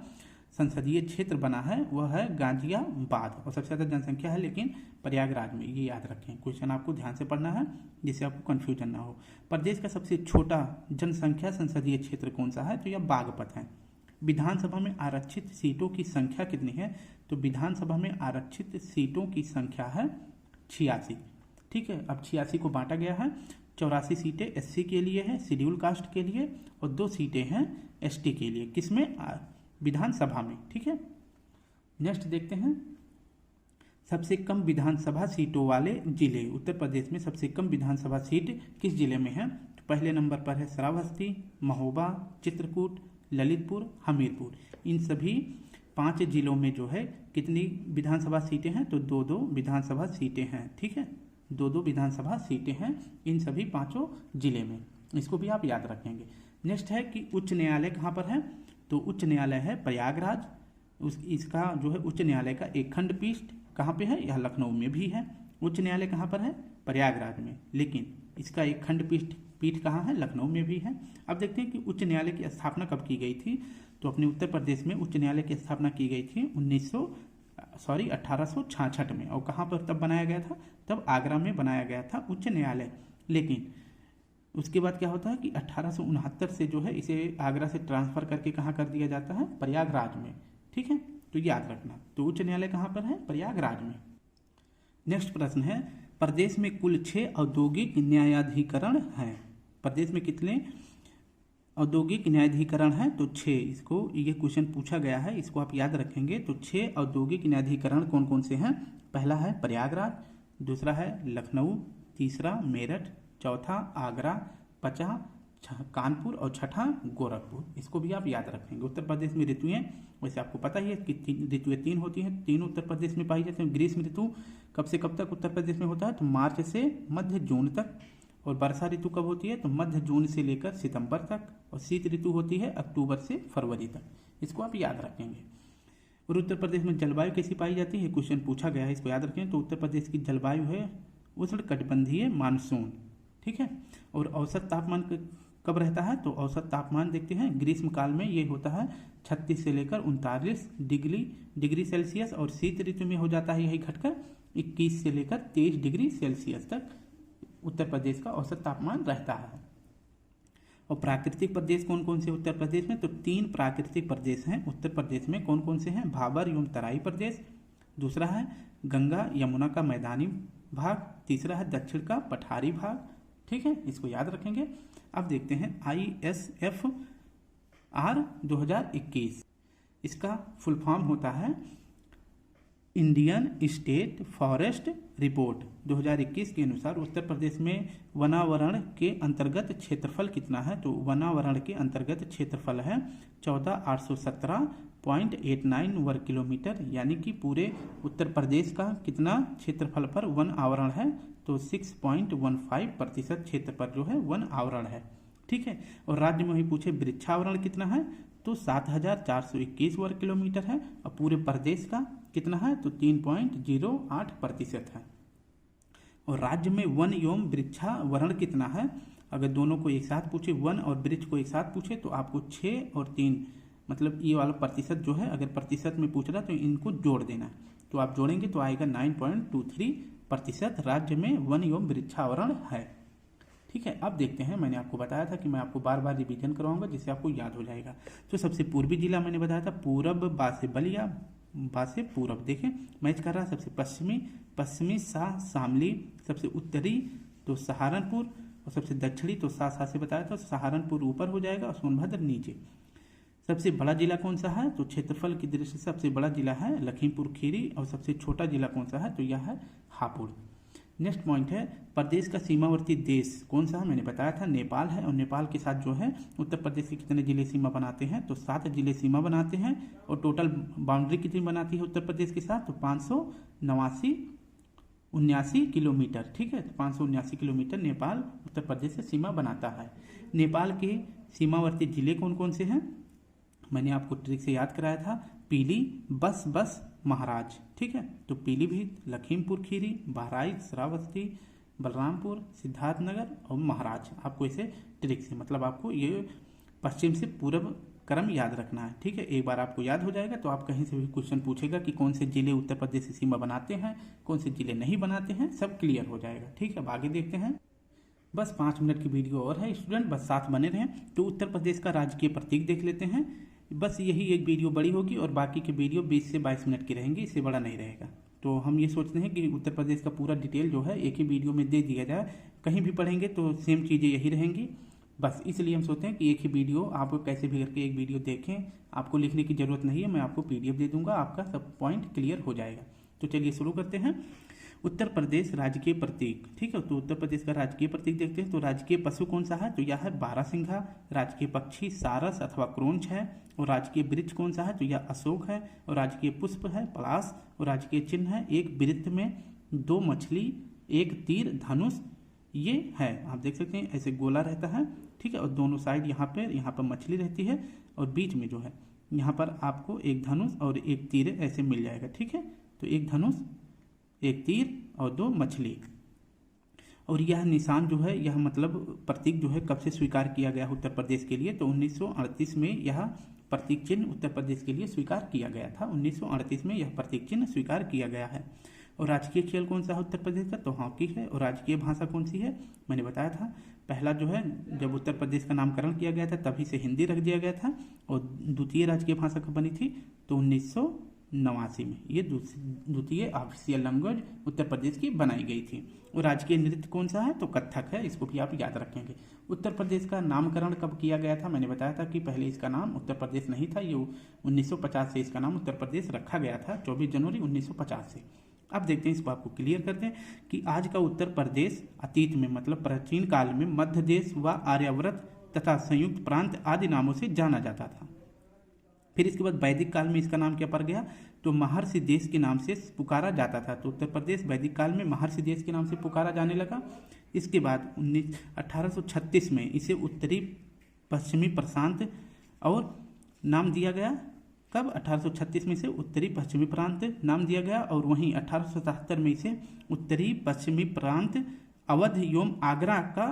संसदीय क्षेत्र बना है वह है गाजियाबाद, और सबसे ज़्यादा जनसंख्या है लेकिन प्रयागराज में। ये याद रखें, क्वेश्चन आपको ध्यान से पढ़ना है जिससे आपको कन्फ्यूजन ना हो। प्रदेश का सबसे छोटा जनसंख्या संसदीय क्षेत्र कौन सा है, तो यह बागपत है। विधानसभा में आरक्षित सीटों की संख्या कितनी है, तो विधानसभा में आरक्षित सीटों की संख्या है 86। ठीक है। अब 86 को बांटा गया है, 84 सीटें SC के लिए है शेड्यूल कास्ट के लिए, और 2 सीटें हैं ST के लिए। किसमें, विधानसभा में। ठीक है। नेक्स्ट देखते हैं सबसे कम विधानसभा सीटों वाले जिले। उत्तर प्रदेश में सबसे कम विधानसभा सीट किस जिले में है, तो पहले नंबर पर है श्रावस्ती, महोबा, चित्रकूट, ललितपुर, हमीरपुर। इन सभी 5 जिलों में जो है कितनी विधानसभा सीटें हैं, तो 2-2 विधानसभा सीटें हैं। ठीक है। 2-2 विधानसभा सीटें हैं इन सभी 5 जिले में। इसको भी आप याद रखेंगे। नेक्स्ट है कि उच्च न्यायालय कहाँ पर है, तो उच्च न्यायालय है प्रयागराज। इसका जो है उच्च न्यायालय का एक खंडपीठ कहाँ पे है, यह लखनऊ में भी है। उच्च न्यायालय कहाँ पर है, प्रयागराज में, लेकिन इसका एक खंडपीठ कहाँ है, लखनऊ में भी है। अब देखते हैं कि उच्च न्यायालय की स्थापना कब की गई थी, तो अपने उत्तर प्रदेश में उच्च न्यायालय की स्थापना की गई थी 1866 में। और कहाँ पर तब बनाया गया था, तब आगरा में बनाया गया था उच्च न्यायालय। लेकिन उसके बाद क्या होता है कि 1869 से जो है इसे आगरा से ट्रांसफर करके कहाँ कर दिया जाता है, प्रयागराज में। ठीक है। तो याद रखना, तो उच्च न्यायालय कहाँ पर है, प्रयागराज में। नेक्स्ट प्रश्न है प्रदेश में कुल 6 औद्योगिक न्यायाधिकरण हैं। प्रदेश में कितने औद्योगिक न्यायाधिकरण हैं, तो 6। इसको ये क्वेश्चन पूछा गया है, इसको आप याद रखेंगे। तो 6 औद्योगिक न्यायाधिकरण कौन कौन से हैं, पहला है प्रयागराज, दूसरा है लखनऊ, तीसरा मेरठ, चौथा आगरा, 5वां कानपुर और 6ठा गोरखपुर। इसको भी आप याद रखेंगे। उत्तर प्रदेश में ऋतुएं वैसे आपको पता ही है कि ऋतुएं 3 होती हैं, 3 उत्तर प्रदेश में पाई जाती हैं। ग्रीष्म ऋतु कब से कब तक उत्तर प्रदेश में होता है, तो मार्च से मध्य जून तक। और वर्षा ऋतु कब होती है, तो मध्य जून से लेकर सितंबर तक। और शीत ऋतु होती है अक्टूबर से फरवरी तक। इसको आप याद रखेंगे। और उत्तर प्रदेश में जलवायु कैसी पाई जाती है, क्वेश्चन पूछा गया है, इसको याद रखें। तो उत्तर प्रदेश की जलवायु है उष्णकटिबंधीय मानसून। ठीक है। और औसत तापमान कब रहता है, तो औसत तापमान देखते हैं ग्रीष्म काल में ये होता है 36 से लेकर 39 डिग्री सेल्सियस, और शीत ऋतु में हो जाता है यही घटकर 21 से लेकर 23 डिग्री सेल्सियस तक उत्तर प्रदेश का औसत तापमान रहता है। और प्राकृतिक प्रदेश कौन कौन से उत्तर प्रदेश में, तो 3 प्राकृतिक प्रदेश हैं उत्तर प्रदेश में। कौन कौन से हैं, भाबर एवं तराई प्रदेश, दूसरा है गंगा यमुना का मैदानी भाग, तीसरा है दक्षिण का पठारी भाग। ठीक है, इसको याद रखेंगे। अब देखते हैं ISFR 2021, इसका फुल फॉर्म होता है इंडियन स्टेट फॉरेस्ट रिपोर्ट 2021 के अनुसार उत्तर प्रदेश में वनावरण के अंतर्गत क्षेत्रफल कितना है, तो वनावरण के अंतर्गत क्षेत्रफल है 14,817.89 वर्ग किलोमीटर, यानी कि पूरे उत्तर प्रदेश का कितना क्षेत्रफल पर वन आवरण है, तो 6.15% क्षेत्र पर जो है वन आवरण है। ठीक है, और राज्य में ही पूछे वृक्षावरण कितना है, तो 7,421 वर्ग किलोमीटर है, और पूरे प्रदेश का कितना है, तो 3.08% है। और राज्य में वन एवं वृक्षावरण कितना है, अगर दोनों को एक साथ पूछे, वन और वृक्ष को एक साथ पूछे, तो आपको 6 और 3 मतलब ये वाला प्रतिशत जो है, अगर प्रतिशत में पूछ रहा तो इनको जोड़ देना, तो आप जोड़ेंगे तो आएगा 9.23% राज्य में वन एवं वृक्षावरण है। ठीक है, अब देखते हैं, मैंने आपको बताया था कि मैं आपको बार बार रिवीजन करवाऊंगा जिससे आपको याद हो जाएगा। तो सबसे पूर्वी जिला मैंने बताया था पूरब बासे बलिया, बासे पूरब देखें मैच कर रहा है। सबसे पश्चिमी शामली, सबसे उत्तरी तो सहारनपुर, और सबसे दक्षिणी तो सा से बताया था, सहारनपुर ऊपर हो जाएगा और सोनभद्र नीचे। सबसे बड़ा जिला कौन सा है, तो क्षेत्रफल की दृष्टि से सबसे बड़ा जिला है लखीमपुर खीरी, और सबसे छोटा जिला कौन सा है, तो यह है हापुड़। नेक्स्ट पॉइंट है प्रदेश का सीमावर्ती देश कौन सा है, मैंने बताया था नेपाल है, और नेपाल के साथ जो है उत्तर प्रदेश के कितने जिले सीमा बनाते हैं, तो 7 जिले सीमा बनाते हैं। और टोटल बाउंड्री कितनी बनाती है उत्तर प्रदेश के साथ, तो 579 किलोमीटर। ठीक है, तो 579 किलोमीटर नेपाल उत्तर प्रदेश से सीमा बनाता है। नेपाल के सीमावर्ती जिले कौन कौन से हैं, मैंने आपको ट्रिक से याद कराया था, पीली, बस महाराज। ठीक है, तो पीलीभीत, लखीमपुर खीरी, बहराइच, श्रावस्ती, बलरामपुर, सिद्धार्थनगर और महाराज। आपको इसे ट्रिक से मतलब आपको ये पश्चिम से पूर्व क्रम याद रखना है। ठीक है, एक बार आपको याद हो जाएगा तो आप कहीं से भी क्वेश्चन पूछेगा कि कौन से जिले उत्तर प्रदेश से सीमा बनाते हैं, कौन से जिले नहीं बनाते हैं, सब क्लियर हो जाएगा। ठीक है, अब आगे देखते हैं। बस 5 मिनट की वीडियो और है स्टूडेंट, बस साथ बने रहें। तो उत्तर प्रदेश का राजकीय प्रतीक देख लेते हैं। बस यही एक वीडियो बड़ी होगी और बाकी की वीडियो 20 से 22 मिनट की रहेंगी, इससे बड़ा नहीं रहेगा। तो हम ये सोचते हैं कि उत्तर प्रदेश का पूरा डिटेल जो है एक ही वीडियो में दे दिया जाए, कहीं भी पढ़ेंगे तो सेम चीज़ें यही रहेंगी। बस इसलिए हम सोचते हैं कि एक ही वीडियो आप कैसे भी करके एक वीडियो देखें, आपको लिखने की जरूरत नहीं है, मैं आपको PDF दे दूंगा, आपका सब पॉइंट क्लियर हो जाएगा। तो चलिए शुरू करते हैं। उत्तर प्रदेश राजकीय प्रतीक। ठीक है, तो उत्तर प्रदेश का राजकीय प्रतीक देखते हैं। तो राजकीय पशु कौन सा है, तो यह है बारहसिंघा। राजकीय पक्षी सारस अथवा क्रोंच है। और राजकीय वृक्ष कौन सा है, तो यह अशोक है। और राजकीय पुष्प है पलाश। और राजकीय चिन्ह है एक वृत्त में 2 मछली, 1 तीर, धनुष, ये है। आप देख सकते हैं ऐसे गोला रहता है। ठीक है, और दोनों साइड यहाँ पर मछली रहती है, और बीच में जो है यहाँ पर आपको एक धनुष और एक तीर ऐसे मिल जाएगा। ठीक है, तो एक धनुष, एक तीर और 2 मछली। और यह निशान जो है, यह मतलब प्रतीक जो है कब से स्वीकार किया गया उत्तर प्रदेश के लिए, तो 1938 में यह प्रतीक चिन्ह उत्तर प्रदेश के लिए स्वीकार किया गया था। 1938 में यह प्रतीक चिन्ह स्वीकार किया गया है। और राजकीय खेल कौन सा है उत्तर प्रदेश का, तो हॉकी है। और राजकीय भाषा कौन सी है, मैंने बताया था पहला जो है जब उत्तर प्रदेश का नामकरण किया गया था तभी से हिंदी रख दिया गया था। और द्वितीय राजकीय भाषा कब बनी थी, तो 1989 में ये द्वितीय ऑफिशियल लैंग्वेज उत्तर प्रदेश की बनाई गई थी। और राजकीय नृत्य कौन सा है, तो कथक है, इसको भी आप याद रखेंगे। उत्तर प्रदेश का नामकरण कब किया गया था, मैंने बताया था कि पहले इसका नाम उत्तर प्रदेश नहीं था, ये 1950 से इसका नाम उत्तर प्रदेश रखा गया था, 24 जनवरी 1950 से। अब देखते हैं, इसको आपको क्लियर करते हैं कि आज का उत्तर प्रदेश अतीत में मतलब प्राचीन काल में मध्य देश व आर्यावर्त तथा संयुक्त प्रांत आदि नामों से जाना जाता था। फिर इसके बाद वैदिक काल में इसका नाम क्या पड़ गया, तो महर्षि देश के नाम से पुकारा जाता था। तो उत्तर प्रदेश वैदिक काल में महर्षि देश के नाम से पुकारा जाने लगा। इसके बाद 1836 में इसे उत्तरी पश्चिमी प्रशांत और नाम दिया गया। कब, 1836 में इसे उत्तरी पश्चिमी प्रांत नाम दिया गया। और वहीं 1877 में इसे उत्तरी पश्चिमी प्रांत अवध एवं आगरा का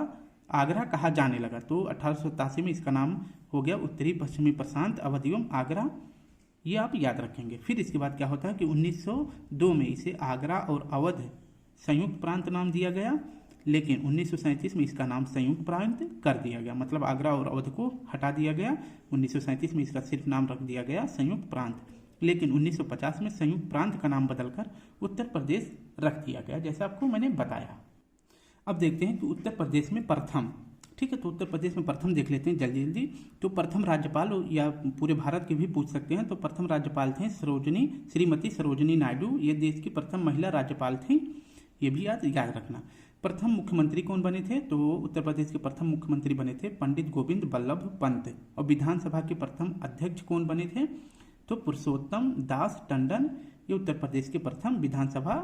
आगरा कहा जाने लगा? तो 1887 में इसका नाम हो गया उत्तरी पश्चिमी प्रशांत अवध एवं आगरा, ये आप याद रखेंगे। फिर इसके बाद क्या होता है कि 1902 में इसे आगरा और अवध संयुक्त प्रांत नाम दिया गया, लेकिन 1937 में इसका नाम संयुक्त प्रांत कर दिया गया, मतलब आगरा और अवध को हटा दिया गया। 1937 में इसका सिर्फ नाम रख दिया गया संयुक्त प्रांत, लेकिन 1950 में संयुक्त प्रांत का नाम बदलकर उत्तर प्रदेश रख दिया गया, जैसा आपको मैंने बताया। अब देखते हैं कि उत्तर प्रदेश में प्रथम, ठीक है, तो उत्तर प्रदेश में प्रथम देख लेते हैं जल्दी जल्दी। तो प्रथम राज्यपाल, या पूरे भारत के भी पूछ सकते हैं, तो प्रथम राज्यपाल थे श्रीमती सरोजिनी नायडू, ये देश की प्रथम महिला राज्यपाल थी, ये भी याद रखना। प्रथम मुख्यमंत्री कौन बने थे? तो उत्तर प्रदेश के प्रथम मुख्यमंत्री बने थे पंडित गोविंद बल्लभ पंत। और विधानसभा के प्रथम अध्यक्ष कौन बने थे? तो पुरुषोत्तम दास टंडन, ये उत्तर प्रदेश के प्रथम विधानसभा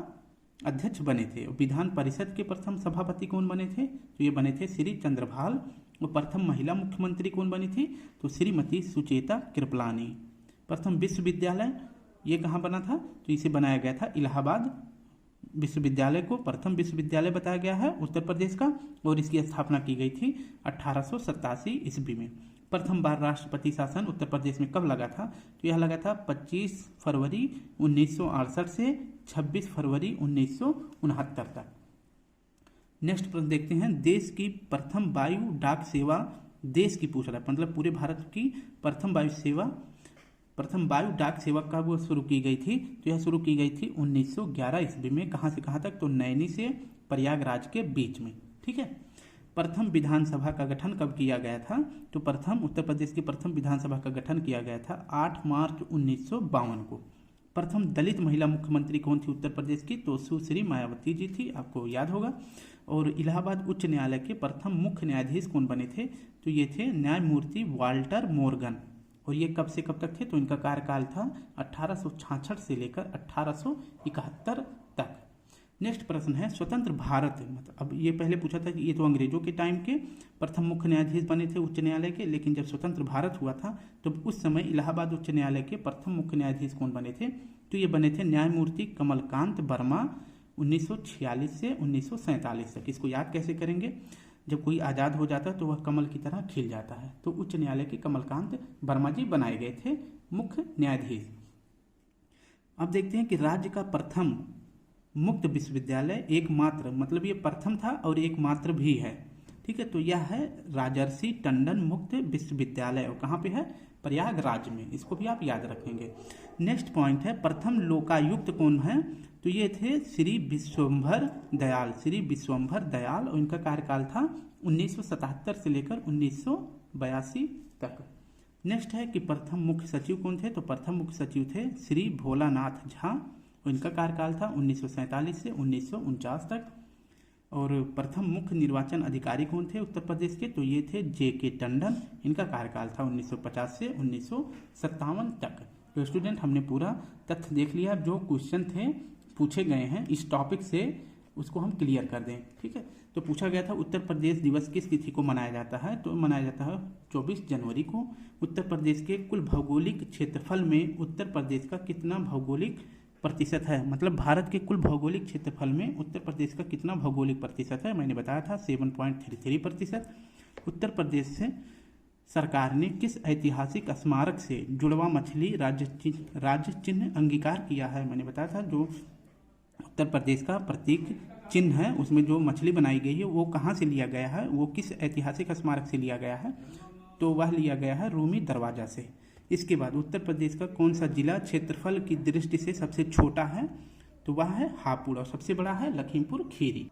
अध्यक्ष बने थे। विधान परिषद के प्रथम सभापति कौन बने थे? तो ये बने थे श्री चंद्रभाल। और प्रथम महिला मुख्यमंत्री कौन बनी थी? तो श्रीमती सुचेता कृपलानी। प्रथम विश्वविद्यालय ये कहाँ बना था? तो इसे बनाया गया था इलाहाबाद विश्वविद्यालय को प्रथम विश्वविद्यालय बताया गया है उत्तर प्रदेश का, और इसकी स्थापना की गई थी 1887 ईस्वी में। प्रथम बार राष्ट्रपति शासन उत्तर प्रदेश में कब लगा था? तो यह लगा था 25 फरवरी 1968 से 26 फरवरी 1969 तक। नेक्स्ट प्रश्न देखते हैं, देश की प्रथम वायु डाक सेवा, देश की पूछ रहा है, मतलब पूरे भारत की प्रथम वायु डाक सेवा कब शुरू की गई थी? तो यह शुरू की गई थी 1911 ईस्वी में। कहाँ से कहाँ तक? तो नैनी से प्रयागराज के बीच में, ठीक है। प्रथम विधानसभा का गठन कब किया गया था? तो उत्तर प्रदेश की प्रथम विधानसभा का गठन किया गया था 8 मार्च 1952 को। प्रथम दलित महिला मुख्यमंत्री कौन थी उत्तर प्रदेश की? तो सुश्री मायावती जी थी, आपको याद होगा। और इलाहाबाद उच्च न्यायालय के प्रथम मुख्य न्यायाधीश कौन बने थे? तो ये थे न्यायमूर्ति वाल्टर मोर्गन। और ये कब से कब तक थे? तो इनका कार्यकाल था 1866 से लेकर 1871 तक। नेक्स्ट प्रश्न है, स्वतंत्र भारत, मतलब अब ये पहले पूछा था कि ये तो अंग्रेजों के टाइम के प्रथम मुख्य न्यायाधीश बने थे उच्च न्यायालय के, लेकिन जब स्वतंत्र भारत हुआ था तो उस समय इलाहाबाद उच्च न्यायालय के प्रथम मुख्य न्यायाधीश कौन बने थे? तो ये बने थे न्यायमूर्ति कमलकांत वर्मा 1946 से 1947 तक। इसको याद कैसे करेंगे? जब कोई आज़ाद हो जाता है तो वह कमल की तरह खिल जाता है, तो उच्च न्यायालय के कमलकांत वर्मा जी बनाए गए थे मुख्य न्यायाधीश। अब देखते हैं कि राज्य का प्रथम मुक्त विश्वविद्यालय एकमात्र, मतलब ये प्रथम था और एकमात्र भी है, ठीक है, तो यह है राजर्षि टंडन मुक्त विश्वविद्यालय, और कहाँ पे है? प्रयागराज में। इसको भी आप याद रखेंगे। नेक्स्ट पॉइंट है, प्रथम लोकायुक्त कौन है? तो ये थे श्री विश्वंभर दयाल, और इनका कार्यकाल था 1977 से लेकर 1982 तक। नेक्स्ट है कि प्रथम मुख्य सचिव कौन थे? तो प्रथम मुख्य सचिव थे श्री भोलानाथ झा, और इनका कार्यकाल था 1947 से 1949 तक। और प्रथम मुख्य निर्वाचन अधिकारी कौन थे उत्तर प्रदेश के? तो ये थे JK टंडन, इनका कार्यकाल था 1950 से 1957 तक। तो स्टूडेंट, हमने पूरा तथ्य देख लिया। जो क्वेश्चन थे पूछे गए हैं इस टॉपिक से उसको हम क्लियर कर दें, ठीक है। तो पूछा गया था उत्तर प्रदेश दिवस किस तिथि को मनाया जाता है? तो मनाया जाता है 24 जनवरी को। उत्तर प्रदेश के कुल भौगोलिक क्षेत्रफल में उत्तर प्रदेश का कितना भौगोलिक प्रतिशत है, मतलब भारत के कुल भौगोलिक क्षेत्रफल में उत्तर प्रदेश का कितना भौगोलिक प्रतिशत है? मैंने बताया था 7.33%। उत्तर प्रदेश से सरकार ने किस ऐतिहासिक स्मारक से जुड़वा मछली राज्य चिन्ह अंगीकार किया है? मैंने बताया था जो उत्तर प्रदेश का प्रतीक चिन्ह है उसमें जो मछली बनाई गई है वो कहाँ से लिया गया है, वो किस ऐतिहासिक स्मारक से लिया गया है? तो वह लिया गया है रूमी दरवाजा से। इसके बाद उत्तर प्रदेश का कौन सा जिला क्षेत्रफल की दृष्टि से सबसे छोटा है? तो वह है हापुड़, और सबसे बड़ा है लखीमपुर खीरी।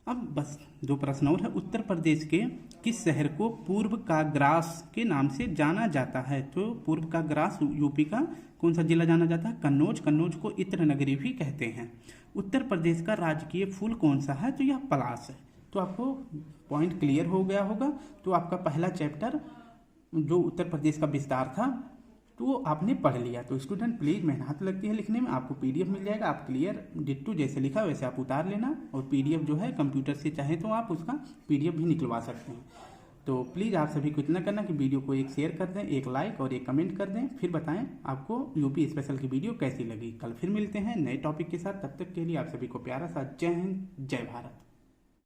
अब बस 2 प्रश्न और है। उत्तर प्रदेश के किस शहर को पूर्व का ग्रास के नाम से जाना जाता है? तो पूर्व का ग्रास यूपी का कौन सा जिला जाना जाता है? कन्नौज। कन्नौज को इत्र नगरी भी कहते हैं। उत्तर प्रदेश का राजकीय फूल कौन सा है? तो यह पलाश है। तो आपको पॉइंट क्लियर हो गया होगा। तो आपका पहला चैप्टर जो उत्तर प्रदेश का विस्तार था तो आपने पढ़ लिया। तो स्टूडेंट प्लीज़ मेहनत लगती है लिखने में, आपको PDF मिल जाएगा, आप क्लियर डिट्टो जैसे लिखा वैसे आप उतार लेना, और PDF जो है कंप्यूटर से चाहे तो आप उसका PDF भी निकलवा सकते हैं। तो प्लीज़ आप सभी को इतना करना कि वीडियो को एक शेयर कर दें, एक लाइक और एक कमेंट कर दें, फिर बताएं आपको यूपी स्पेशल की वीडियो कैसी लगी। कल फिर मिलते हैं नए टॉपिक के साथ, तब तक के लिए आप सभी को प्यारा सा जय हिंद, जय भारत।